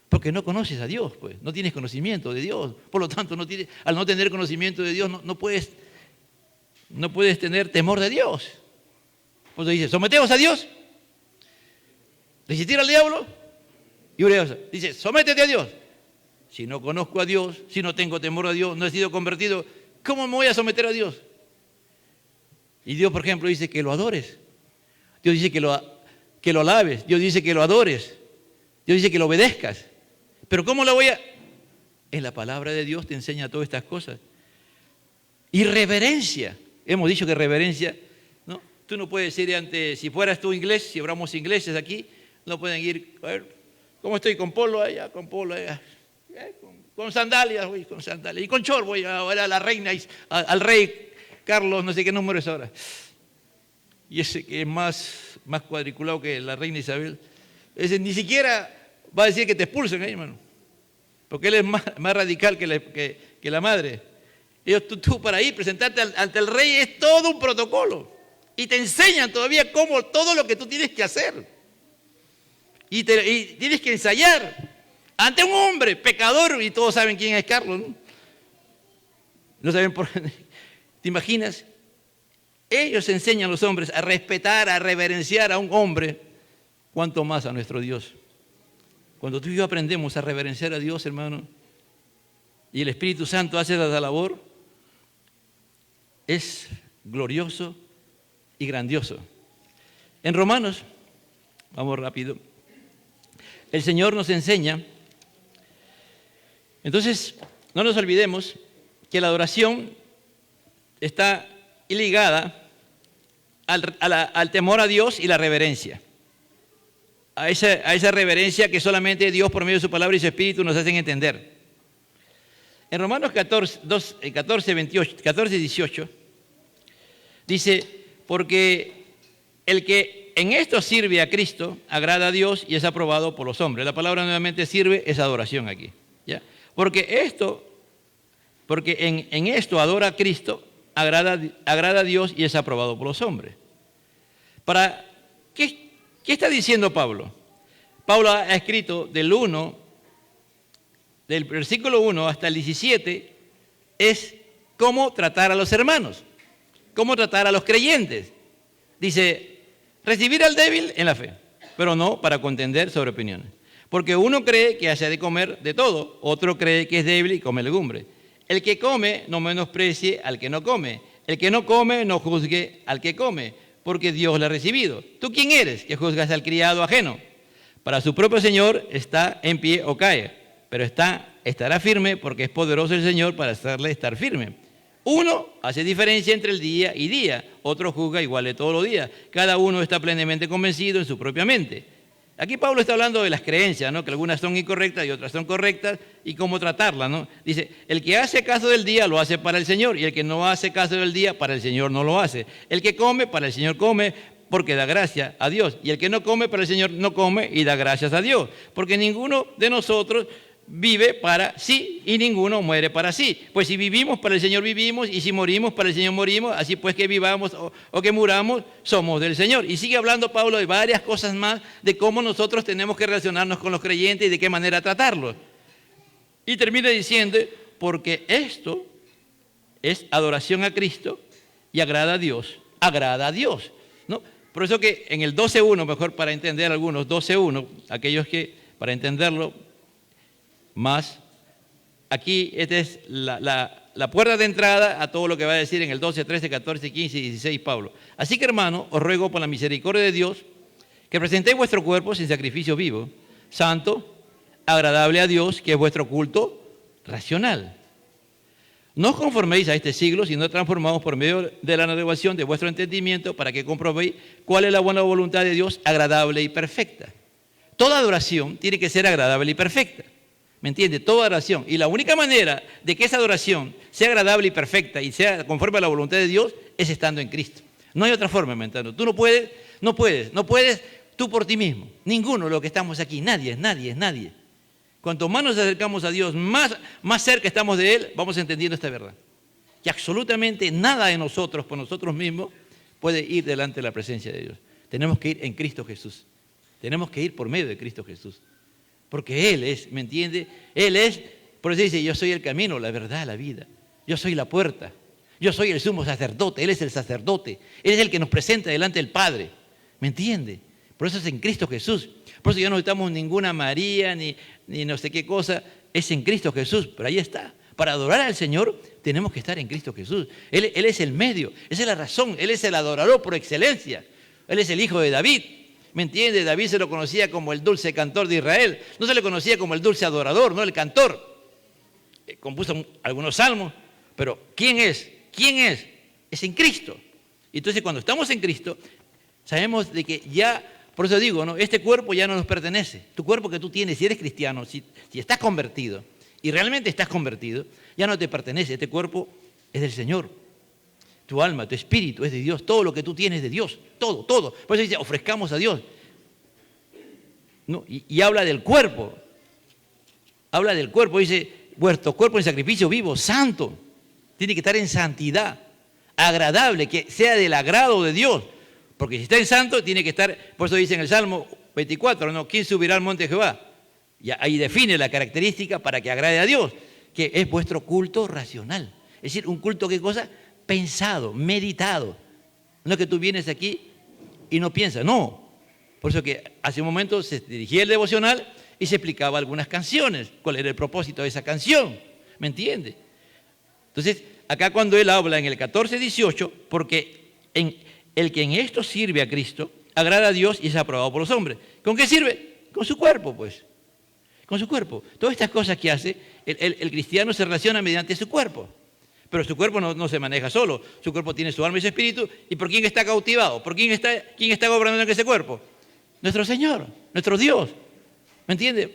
Porque no conoces a Dios, pues, no tienes conocimiento de Dios. Por lo tanto, al no tener conocimiento de Dios, no puedes tener temor de Dios. Pues dice, someteos a Dios, resistir al diablo y dice, sométete a Dios. Si no conozco a Dios, si no tengo temor a Dios, no he sido convertido, ¿cómo me voy a someter a Dios? Y Dios, por ejemplo, dice que lo adores. Dios dice que lo alabes. Dios dice que lo adores. Dios dice que lo obedezcas. Pero ¿cómo lo voy a...? En la palabra de Dios te enseña todas estas cosas. Y reverencia. Hemos dicho que reverencia, ¿no? Tú no puedes ir si fueras tú inglés, si hablamos ingleses aquí, no pueden ir, a ver, ¿cómo estoy? Con polo allá, con sandalias, voy con sandalias. Y con short voy a ver a la reina, al rey Carlos, no sé qué número es ahora. Y ese que es más cuadriculado que la reina Isabel, ese ni siquiera va a decir que te expulsen ahí, hermano. Porque él es más radical que la madre. Y tú para ir, presentarte ante el rey es todo un protocolo. Y te enseñan todavía todo lo que tú tienes que hacer. Y tienes que ensayar ante un hombre pecador, y todos saben quién es Carlos, ¿no? No saben por qué. ¿Te imaginas? Ellos enseñan a los hombres a respetar, a reverenciar a un hombre, cuanto más a nuestro Dios. Cuando tú y yo aprendemos a reverenciar a Dios, hermano, y el Espíritu Santo hace la labor, es glorioso y grandioso. En Romanos, vamos rápido, el Señor nos enseña. Entonces, no nos olvidemos que la adoración está ligada al temor a Dios y la reverencia. A esa reverencia que solamente Dios por medio de su palabra y su Espíritu nos hacen entender. En Romanos 14, 18, dice, porque el que en esto sirve a Cristo, agrada a Dios y es aprobado por los hombres. La palabra nuevamente sirve es adoración aquí, ¿ya? Porque en esto adora a Cristo, agrada a Dios y es aprobado por los hombres. ¿Qué está diciendo Pablo? Pablo ha escrito del versículo 1 hasta el 17, es cómo tratar a los hermanos, cómo tratar a los creyentes. Dice, recibir al débil en la fe, pero no para contender sobre opiniones. Porque uno cree que hace de comer de todo, otro cree que es débil y come legumbre. El que come no menosprecie al que no come. El que no come no juzgue al que come, porque Dios le ha recibido. ¿Tú quién eres que juzgas al criado ajeno? Para su propio Señor está en pie o cae, pero estará firme porque es poderoso el Señor para hacerle estar firme. Uno hace diferencia entre el día y día, otro juzga igual de todos los días. Cada uno está plenamente convencido en su propia mente. Aquí Pablo está hablando de las creencias, ¿no? Que algunas son incorrectas y otras son correctas, y cómo tratarlas, ¿no? Dice, el que hace caso del día lo hace para el Señor, y el que no hace caso del día para el Señor no lo hace. El que come para el Señor come, porque da gracias a Dios, y el que no come para el Señor no come y da gracias a Dios, porque ninguno de nosotros vive para sí y ninguno muere para sí. Pues si vivimos para el Señor vivimos, y si morimos para el Señor morimos, así pues que vivamos o que muramos, somos del Señor. Y sigue hablando Pablo de varias cosas más, de cómo nosotros tenemos que relacionarnos con los creyentes y de qué manera tratarlos. Y termina diciendo, porque esto es adoración a Cristo y agrada a Dios, ¿no? Por eso que en el 12.1, mejor para entender algunos, 12.1, aquellos que, para entenderlo más, aquí esta es la puerta de entrada a todo lo que va a decir en el 12, 13, 14, 15 y 16 Pablo. Así que, hermano, os ruego por la misericordia de Dios que presentéis vuestro cuerpo sin sacrificio vivo, santo, agradable a Dios, que es vuestro culto racional. No os conforméis a este siglo, sino transformaos por medio de la renovación de vuestro entendimiento para que comprobéis cuál es la buena voluntad de Dios, agradable y perfecta. Toda adoración tiene que ser agradable y perfecta. ¿Me entiende? Toda adoración. Y la única manera de que esa adoración sea agradable y perfecta y sea conforme a la voluntad de Dios es estando en Cristo. No hay otra forma, ¿me entiendes? Tú no puedes tú por ti mismo. Ninguno de los que estamos aquí, nadie. Cuanto más nos acercamos a Dios, más cerca estamos de Él, vamos entendiendo esta verdad. Que absolutamente nada de nosotros, por nosotros mismos, puede ir delante de la presencia de Dios. Tenemos que ir en Cristo Jesús. Tenemos que ir por medio de Cristo Jesús. Porque Él es, ¿me entiende? Él es, por eso dice, yo soy el camino, la verdad, la vida. Yo soy la puerta. Yo soy el sumo sacerdote. Él es el sacerdote. Él es el que nos presenta delante del Padre. ¿Me entiende? Por eso es en Cristo Jesús. Por eso ya no necesitamos ninguna María, ni no sé qué cosa. Es en Cristo Jesús. Pero ahí está. Para adorar al Señor tenemos que estar en Cristo Jesús. Él es el medio. Esa es la razón. Él es el adorador por excelencia. Él es el hijo de David. ¿Me entiende? David se lo conocía como el dulce cantor de Israel. No se le conocía como el dulce adorador, no el cantor. Compuso algunos salmos, pero ¿quién es? Es en Cristo. Entonces, cuando estamos en Cristo, sabemos de que ya, por eso digo, ¿no? Este cuerpo ya no nos pertenece. Tu cuerpo que tú tienes, si eres cristiano, si estás convertido, y realmente estás convertido, ya no te pertenece. Este cuerpo es del Señor. Tu alma, tu espíritu es de Dios. Todo lo que tú tienes es de Dios. Todo. Por eso dice, ofrezcamos a Dios. ¿No? Y habla del cuerpo. Habla del cuerpo. Dice, vuestro cuerpo en sacrificio vivo, santo. Tiene que estar en santidad. Agradable, que sea del agrado de Dios. Porque si está en santo, tiene que estar, por eso dice en el Salmo 24, ¿no? ¿Quién subirá al monte de Jehová? Y ahí define la característica para que agrade a Dios, que es vuestro culto racional. Es decir, un culto, ¿qué cosa? Pensado, meditado. No es que tú vienes aquí y no piensas, no. Por eso que hace un momento se dirigía el devocional y se explicaba algunas canciones, cuál era el propósito de esa canción, ¿me entiende? Entonces, acá cuando él habla en el 14:18, porque el que en esto sirve a Cristo, agrada a Dios y es aprobado por los hombres. ¿Con qué sirve? Con su cuerpo, pues. Con su cuerpo. Todas estas cosas que hace, el cristiano se relaciona mediante su cuerpo. Pero su cuerpo no se maneja solo. Su cuerpo tiene su alma y su espíritu. ¿Y por quién está cautivado? ¿Por quién está gobernando en ese cuerpo? Nuestro Señor, nuestro Dios. ¿Me entiende?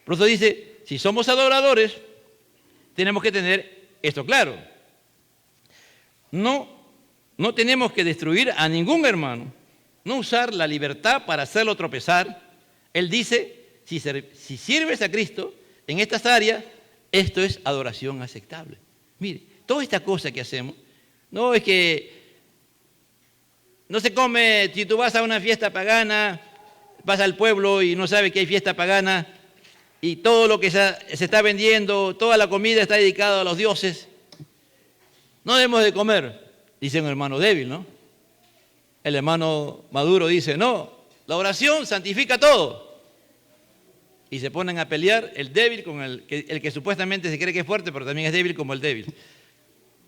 Por eso dice, si somos adoradores, tenemos que tener esto claro. No tenemos que destruir a ningún hermano, no usar la libertad para hacerlo tropezar. Él dice, si sirves a Cristo en estas áreas, esto es adoración aceptable. Mire, toda esta cosa que hacemos, no es que no se come, si tú vas a una fiesta pagana, vas al pueblo y no sabes que hay fiesta pagana y todo lo que se está vendiendo, toda la comida está dedicada a los dioses, no debemos de comer, dice un hermano débil, ¿no? El hermano Maduro dice, no, la oración santifica todo. Y se ponen a pelear el débil con el que supuestamente se cree que es fuerte, pero también es débil como el débil.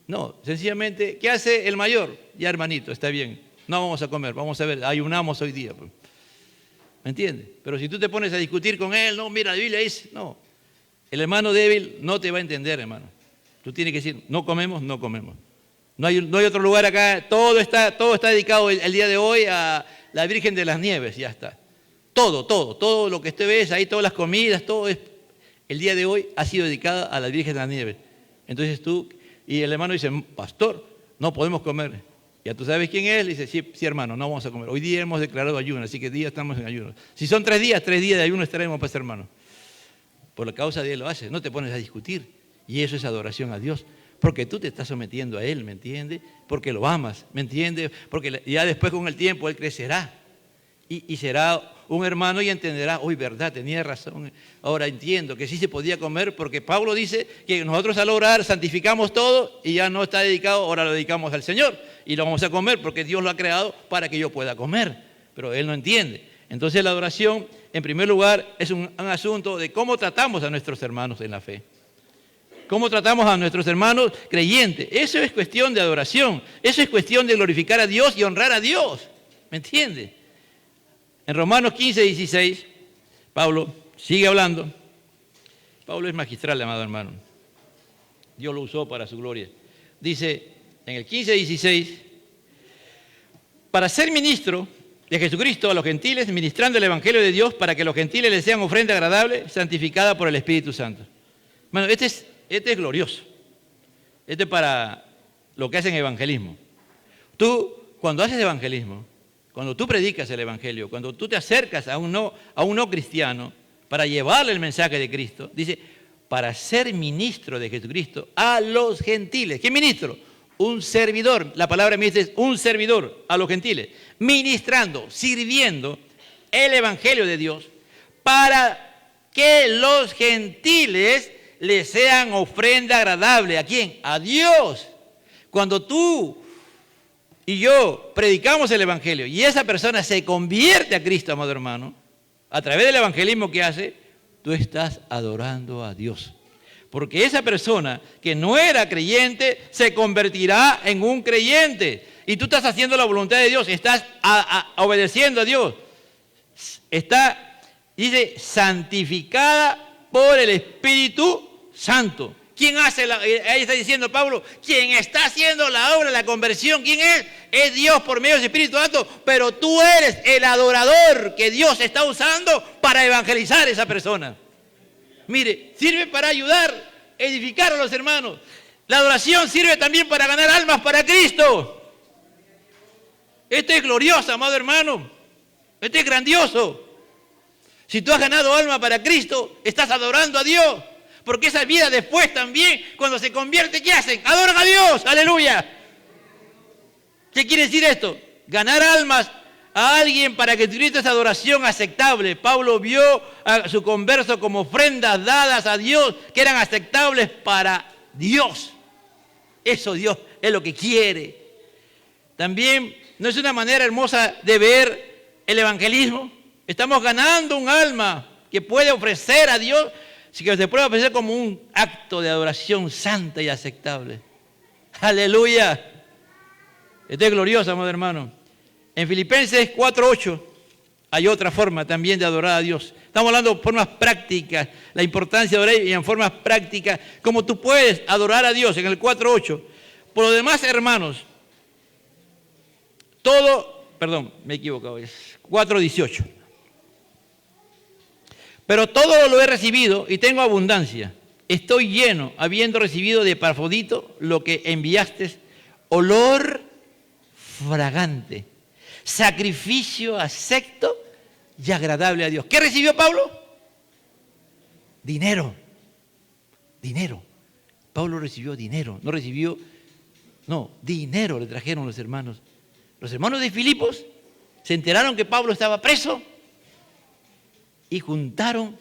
No, sencillamente, ¿qué hace el mayor? Ya, hermanito, está bien, no vamos a comer, vamos a ver, ayunamos hoy día. ¿Me entiendes? Pero si tú te pones a discutir con él, no, mira, la Biblia dice, no. El hermano débil no te va a entender, hermano. Tú tienes que decir, no comemos, no comemos. No hay otro lugar acá, todo está dedicado el día de hoy a la Virgen de las Nieves, ya está. Todo lo que usted ve, ahí todas las comidas, el día de hoy ha sido dedicado a la Virgen de las Nieves. Entonces y el hermano dice, pastor, no podemos comer. Ya tú sabes quién es, le dice, sí hermano, no vamos a comer. Hoy día hemos declarado ayuno, así que día estamos en ayuno. Si son 3 días de ayuno estaremos, pues hermano. Por la causa de él lo haces, no te pones a discutir. Y eso es adoración a Dios. Porque tú te estás sometiendo a Él, ¿me entiendes? Porque lo amas, ¿me entiendes? Porque ya después con el tiempo Él crecerá y será un hermano y entenderá, uy, verdad, tenía razón. Ahora entiendo que sí se podía comer porque Pablo dice que nosotros al orar santificamos todo y ya no está dedicado, ahora lo dedicamos al Señor y lo vamos a comer porque Dios lo ha creado para que yo pueda comer. Pero Él no entiende. Entonces la adoración, en primer lugar, es un asunto de cómo tratamos a nuestros hermanos en la fe. Cómo tratamos a nuestros hermanos creyentes. Eso es cuestión de adoración. Eso es cuestión de glorificar a Dios y honrar a Dios. ¿Me entiende? En Romanos 15, 16, Pablo sigue hablando. Pablo es magistral, amado hermano. Dios lo usó para su gloria. Dice en el 15, 16, para ser ministro de Jesucristo a los gentiles, ministrando el Evangelio de Dios para que los gentiles les sean ofrenda agradable, santificada por el Espíritu Santo. Bueno, este es glorioso. Este es para lo que hacen evangelismo. Tú, cuando haces evangelismo, cuando tú predicas el evangelio, cuando tú te acercas a un no cristiano para llevarle el mensaje de Cristo, dice, para ser ministro de Jesucristo a los gentiles. ¿Qué ministro? Un servidor. La palabra ministro es un servidor a los gentiles. Ministrando, sirviendo el evangelio de Dios para que los gentiles le sean ofrenda agradable. ¿A quién? A Dios. Cuando tú y yo predicamos el evangelio y esa persona se convierte a Cristo, amado hermano, a través del evangelismo que hace, tú estás adorando a Dios. Porque esa persona que no era creyente se convertirá en un creyente. Y tú estás haciendo la voluntad de Dios, estás obedeciendo a Dios. Dice, santificada por el Espíritu Santo. ¿Quién hace ahí está diciendo Pablo, quien está haciendo la obra de la conversión, ¿quién es? Es Dios por medio del Espíritu Santo, pero tú eres el adorador que Dios está usando para evangelizar a esa persona. Mire, sirve para ayudar, edificar a los hermanos. La adoración sirve también para ganar almas para Cristo. Esto es glorioso, amado hermano. Esto es grandioso. Si tú has ganado alma para Cristo, estás adorando a Dios. Porque esa vida después también, cuando se convierte, ¿qué hacen? Adoran a Dios, aleluya. ¿Qué quiere decir esto? Ganar almas a alguien para que tuviera esa adoración aceptable. Pablo vio a su converso como ofrendas dadas a Dios que eran aceptables para Dios. Eso Dios es lo que quiere. También, ¿no es una manera hermosa de ver el evangelismo? Estamos ganando un alma que puede ofrecer a Dios, así que se puede ofrecer como un acto de adoración santa y aceptable. Aleluya. Esto es glorioso, amado hermano. En Filipenses 4:8 hay otra forma también de adorar a Dios. Estamos hablando de formas prácticas, la importancia de adorar y en formas prácticas, como tú puedes adorar a Dios en el 4:8. Por lo demás, hermanos, me he equivocado, es 4:18. Pero todo lo he recibido y tengo abundancia. estoy lleno, habiendo recibido de Epafrodito lo que enviaste, olor fragante, sacrificio acepto y agradable a Dios. ¿Qué recibió Pablo? Dinero. Dinero. Pablo recibió dinero, dinero le trajeron los hermanos. Los hermanos de Filipos se enteraron que Pablo estaba preso y juntaron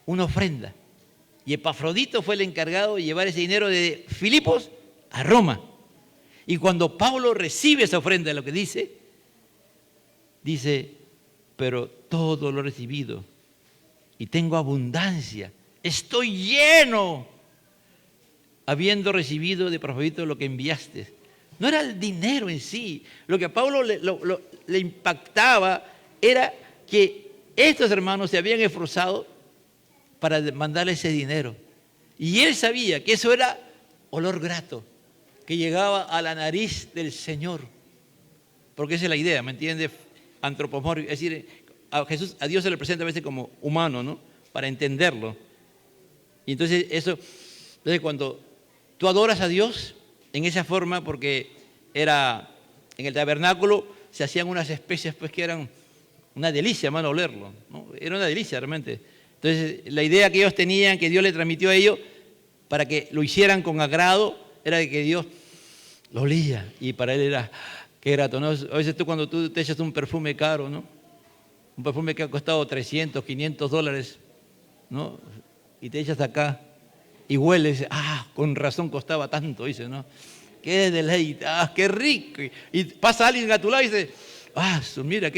una ofrenda. Y Epafrodito fue el encargado de llevar ese dinero de Filipos a Roma. Y cuando Pablo recibe esa ofrenda, lo que dice, pero todo lo he recibido y tengo abundancia, estoy lleno, habiendo recibido de Epafrodito lo que enviaste. No era el dinero en sí, lo que a Pablo le impactaba era que estos hermanos se habían esforzado para mandarle ese dinero. Y él sabía que eso era olor grato, que llegaba a la nariz del Señor. Porque esa es la idea, ¿me entiendes? Antropomórfico, es decir, a Dios se le presenta a veces como humano, ¿no? Para entenderlo. Y entonces cuando tú adoras a Dios en esa forma, porque era en el tabernáculo se hacían unas especias pues que eran una delicia, hermano, olerlo, ¿no? Era una delicia realmente. Entonces la idea que ellos tenían, que Dios le transmitió a ellos para que lo hicieran con agrado, era de que Dios lo olía y para él era qué grato, ¿no? A veces cuando tú te echas un perfume caro, ¿no? Un perfume que ha costado 300, 500 dólares, ¿no? Y te echas acá y hueles, con razón costaba tanto, dice, ¿no? Qué deleite, qué rico. Y pasa alguien a tu lado y dice, mira,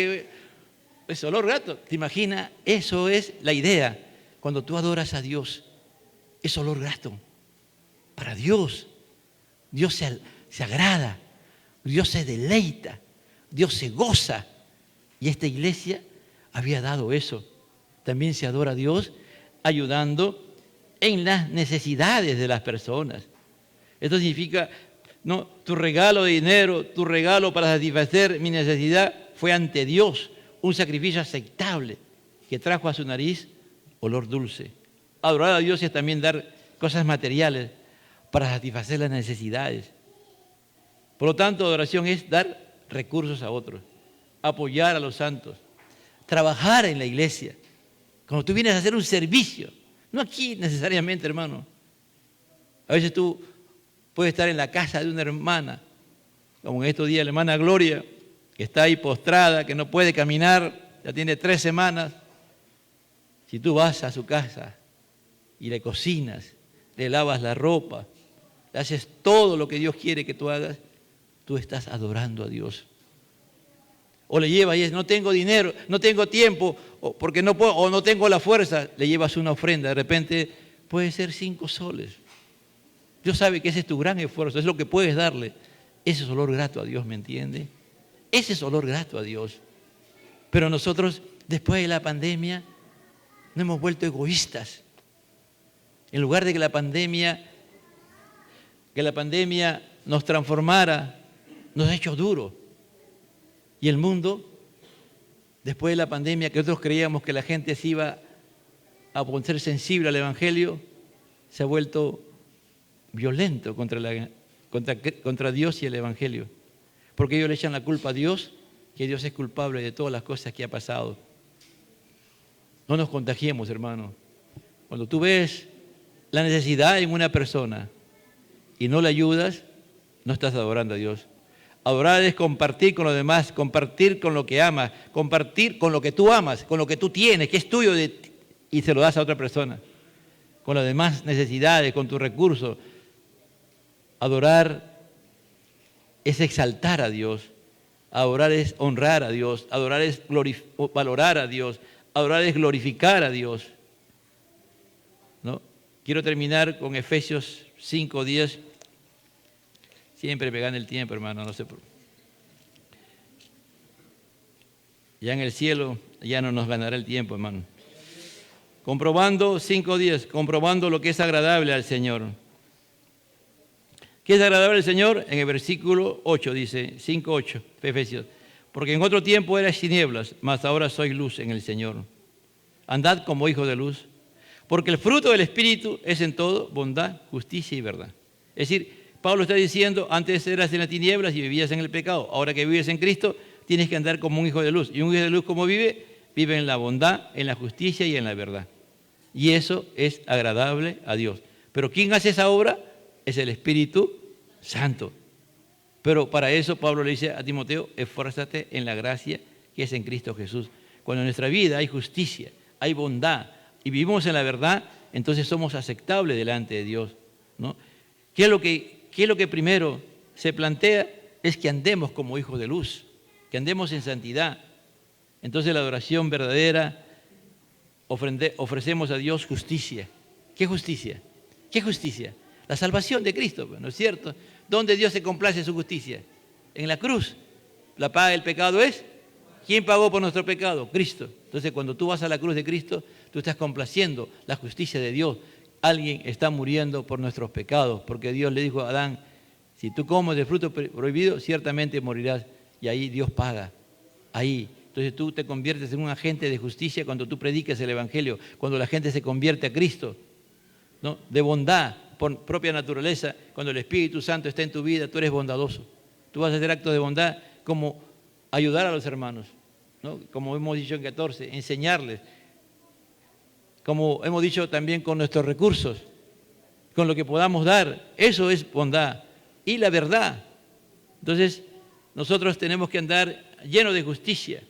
ese olor grato. ¿Te imaginas? Eso es la idea. Cuando tú adoras a Dios, es olor grato. Para Dios, Dios se agrada, Dios se deleita, Dios se goza. Y esta iglesia había dado eso. También se adora a Dios ayudando en las necesidades de las personas. Esto significa, no, tu regalo de dinero, tu regalo para satisfacer mi necesidad fue ante Dios un sacrificio aceptable que trajo a su nariz olor dulce. Adorar a Dios es también dar cosas materiales para satisfacer las necesidades. Por lo tanto, adoración es dar recursos a otros, apoyar a los santos, trabajar en la iglesia. Cuando tú vienes a hacer un servicio, no aquí necesariamente, hermano. A veces tú puedes estar en la casa de una hermana, como en estos días la hermana Gloria, que está ahí postrada, que no puede caminar, ya tiene 3 semanas. Si tú vas a su casa y le cocinas, le lavas la ropa, le haces todo lo que Dios quiere que tú hagas, tú estás adorando a Dios. O le llevas y dices, no tengo dinero, no tengo tiempo, porque no puedo, o no tengo la fuerza, le llevas una ofrenda, de repente puede ser 5 soles. Dios sabe que ese es tu gran esfuerzo, es lo que puedes darle. Ese es olor grato a Dios, ¿me entiende? Ese es olor grato a Dios. Pero nosotros, después de la pandemia, nos hemos vuelto egoístas. En lugar de que la pandemia nos transformara, nos ha hecho duro. Y el mundo, después de la pandemia, que nosotros creíamos que la gente se iba a poner sensible al Evangelio, se ha vuelto violento contra Dios y el Evangelio. Porque ellos le echan la culpa a Dios, que Dios es culpable de todas las cosas que ha pasado. No nos contagiemos, hermano. Cuando tú ves la necesidad en una persona y no le ayudas, no estás adorando a Dios. Adorar es compartir con los demás, compartir con lo que amas, compartir con lo que tú amas, con lo que tú tienes, que es tuyo y se lo das a otra persona. Con las demás necesidades, con tus recursos. Adorar es exaltar a Dios. Adorar es honrar a Dios. Adorar es valorar a Dios. Adorar es glorificar a Dios. ¿No? Quiero terminar con Efesios 5:10. Siempre me gana el tiempo, hermano, no sé por qué. Ya en el cielo ya no nos ganará el tiempo, hermano. Comprobando, 5:10, comprobando lo que es agradable al Señor. ¿Qué es agradable al Señor? En el versículo 8 dice, 5:8, Efesios. Porque en otro tiempo erais tinieblas, mas ahora sois luz en el Señor. Andad como hijos de luz, Porque el fruto del Espíritu es en todo bondad, justicia y verdad. Es decir, Pablo está diciendo, antes eras en las tinieblas y vivías en el pecado. Ahora que vives en Cristo, tienes que andar como un hijo de luz. Y un hijo de luz, ¿cómo vive? Vive en la bondad, en la justicia y en la verdad. Y eso es agradable a Dios. Pero ¿quién hace esa obra? Es el Espíritu Santo. Pero para eso Pablo le dice a Timoteo, esfuérzate en la gracia que es en Cristo Jesús. Cuando en nuestra vida hay justicia, hay bondad y vivimos en la verdad, entonces somos aceptables delante de Dios, ¿no? ¿Qué es lo que primero se plantea? Es que andemos como hijos de luz, que andemos en santidad. Entonces la adoración verdadera, ofrecemos a Dios justicia. ¿Qué justicia? ¿Qué justicia? La salvación de Cristo, ¿no es cierto? ¿Dónde Dios se complace su justicia? En la cruz. La paga del pecado es, ¿quién pagó por nuestro pecado? Cristo. Entonces cuando tú vas a la cruz de Cristo, tú estás complaciendo la justicia de Dios. Alguien está muriendo por nuestros pecados, porque Dios le dijo a Adán, si tú comes del fruto prohibido, ciertamente morirás. Y ahí Dios paga, ahí. Entonces tú te conviertes en un agente de justicia cuando tú predicas el Evangelio, cuando la gente se convierte a Cristo, ¿no? De bondad, por propia naturaleza, cuando el Espíritu Santo está en tu vida, tú eres bondadoso. Tú vas a hacer actos de bondad como ayudar a los hermanos, ¿no? Como hemos dicho en 14, enseñarles. Como hemos dicho también con nuestros recursos, con lo que podamos dar, eso es bondad. Y la verdad. Entonces, nosotros tenemos que andar llenos de justicia,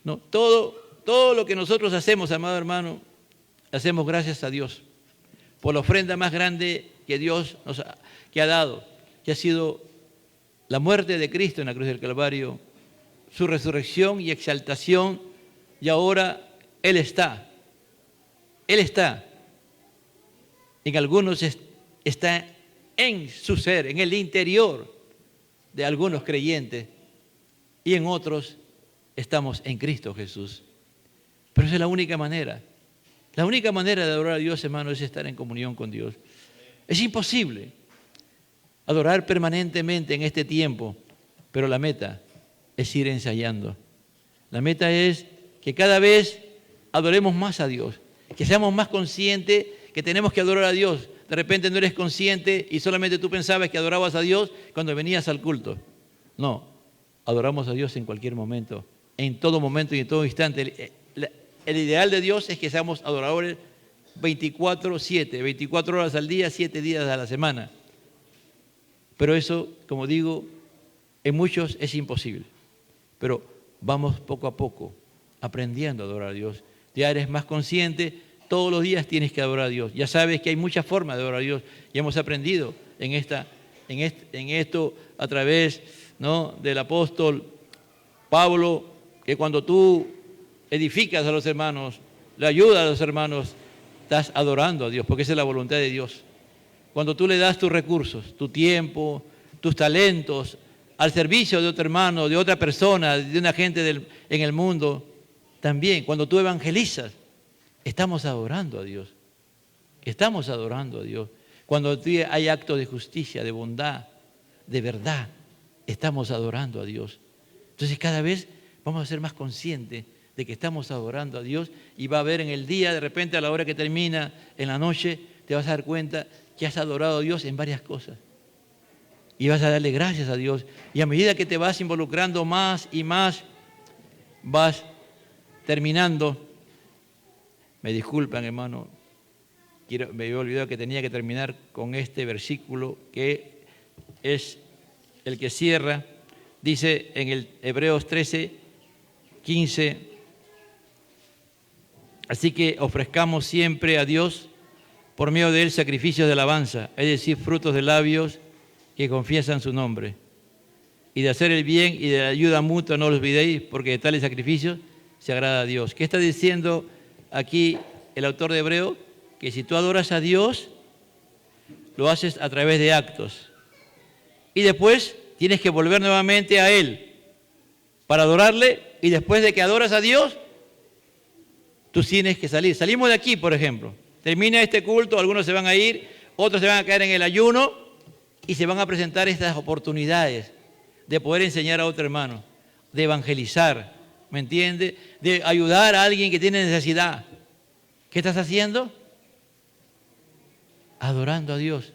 ¿no? Todo lo que nosotros hacemos, amado hermano, hacemos gracias a Dios, por la ofrenda más grande que Dios nos ha dado, que ha sido la muerte de Cristo en la cruz del Calvario, su resurrección y exaltación, y ahora Él está. Él está. En algunos está en su ser, en el interior de algunos creyentes, y en otros estamos en Cristo Jesús. Pero esa es la única manera. La única manera de adorar a Dios, hermano, es estar en comunión con Dios. Es imposible adorar permanentemente en este tiempo, pero la meta es ir ensayando. La meta es que cada vez adoremos más a Dios, que seamos más conscientes que tenemos que adorar a Dios. De repente no eres consciente y solamente tú pensabas que adorabas a Dios cuando venías al culto. No, adoramos a Dios en cualquier momento, en todo momento y en todo instante. El ideal de Dios es que seamos adoradores 24/7, 24 horas al día, 7 días a la semana. Pero eso, como digo, en muchos es imposible. Pero vamos poco a poco aprendiendo a adorar a Dios. Ya eres más consciente, todos los días tienes que adorar a Dios. Ya sabes que hay muchas formas de adorar a Dios. Ya hemos aprendido en esto a través, ¿no?, del apóstol Pablo, que cuando tú edificas a los hermanos, le ayudas a los hermanos, estás adorando a Dios, porque esa es la voluntad de Dios. Cuando tú le das tus recursos, tu tiempo, tus talentos, al servicio de otro hermano, de otra persona, de una gente en el mundo, también cuando tú evangelizas, estamos adorando a Dios. Estamos adorando a Dios. Cuando hay actos de justicia, de bondad, de verdad, estamos adorando a Dios. Entonces cada vez vamos a ser más conscientes de que estamos adorando a Dios, y va a haber en el día, de repente a la hora que termina, en la noche, te vas a dar cuenta que has adorado a Dios en varias cosas. Y vas a darle gracias a Dios. Y a medida que te vas involucrando más y más, vas terminando. Me disculpan, hermano, me había olvidado que tenía que terminar con este versículo que es el que cierra. Dice en el Hebreos 13:15, así que ofrezcamos siempre a Dios por medio de él sacrificios de alabanza, es decir, frutos de labios que confiesan su nombre. Y de hacer el bien y de la ayuda mutua no los olvidéis, porque de tales sacrificios se agrada a Dios. ¿Qué está diciendo aquí el autor de Hebreo? Que si tú adoras a Dios, lo haces a través de actos. Y después tienes que volver nuevamente a Él para adorarle, y después de que adoras a Dios, tú tienes que salir. Salimos de aquí, por ejemplo. Termina este culto, algunos se van a ir, otros se van a caer en el ayuno y se van a presentar estas oportunidades de poder enseñar a otro hermano, de evangelizar, ¿me entiende? De ayudar a alguien que tiene necesidad. ¿Qué estás haciendo? adorando a Dios.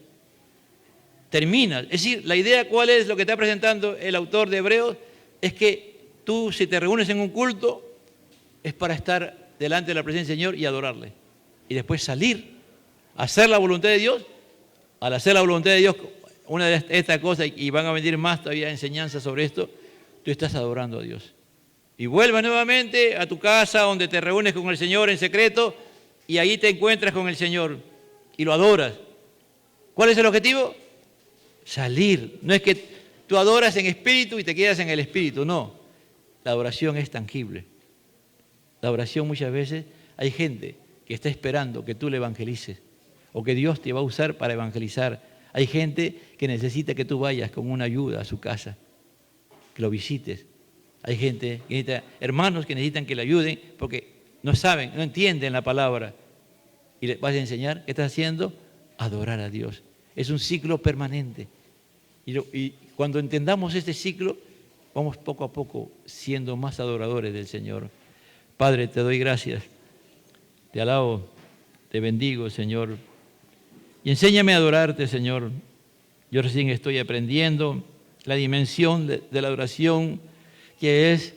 Terminas. Es decir, la idea cuál es lo que está presentando el autor de Hebreos, es que tú, si te reúnes en un culto, es para estar delante de la presencia del Señor y adorarle. Y después salir, hacer la voluntad de Dios. Al hacer la voluntad de Dios, una de estas cosas, y van a venir más todavía enseñanzas sobre esto, tú estás adorando a Dios. Y vuelvas nuevamente a tu casa donde te reúnes con el Señor en secreto y ahí te encuentras con el Señor y lo adoras. ¿Cuál es el objetivo? Salir. No es que tú adoras en espíritu y te quedas en el espíritu, no. La adoración es tangible. La oración muchas veces hay gente que está esperando que tú le evangelices o que Dios te va a usar para evangelizar. Hay gente que necesita que tú vayas con una ayuda a su casa, que lo visites. Hay gente que necesita, hermanos que necesitan que le ayuden porque no saben, no entienden la palabra. Y les vas a enseñar, ¿qué estás haciendo? Adorar a Dios. Es un ciclo permanente. Y cuando entendamos este ciclo, vamos poco a poco siendo más adoradores del Señor. Padre, te doy gracias, te alabo, te bendigo, Señor. Y enséñame a adorarte, Señor. Yo recién estoy aprendiendo la dimensión de la adoración, que es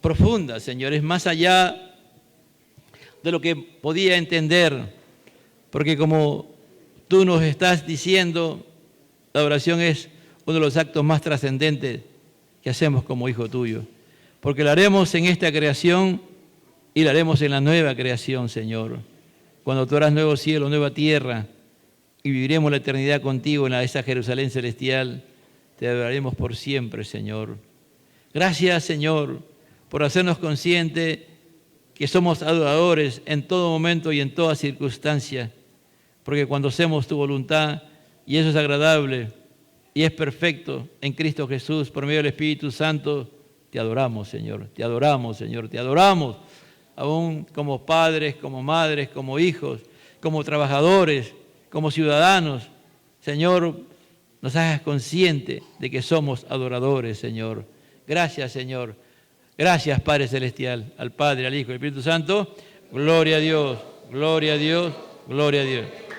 profunda, Señor. Es más allá de lo que podía entender. Porque como tú nos estás diciendo, la adoración es uno de los actos más trascendentes que hacemos como hijo tuyo. Porque la haremos en esta creación y la haremos en la nueva creación, Señor. Cuando tú harás nuevo cielo, nueva tierra, y viviremos la eternidad contigo en esa Jerusalén celestial, te adoraremos por siempre, Señor. Gracias, Señor, por hacernos conscientes que somos adoradores en todo momento y en toda circunstancia, porque cuando hacemos tu voluntad, y eso es agradable y es perfecto en Cristo Jesús, por medio del Espíritu Santo, te adoramos, Señor, te adoramos, Señor, te adoramos, aún como padres, como madres, como hijos, como trabajadores, como ciudadanos. Señor, nos hagas consciente de que somos adoradores, Señor. Gracias, Señor. Gracias, Padre Celestial, al Padre, al Hijo y al Espíritu Santo. Gloria a Dios, gloria a Dios, gloria a Dios.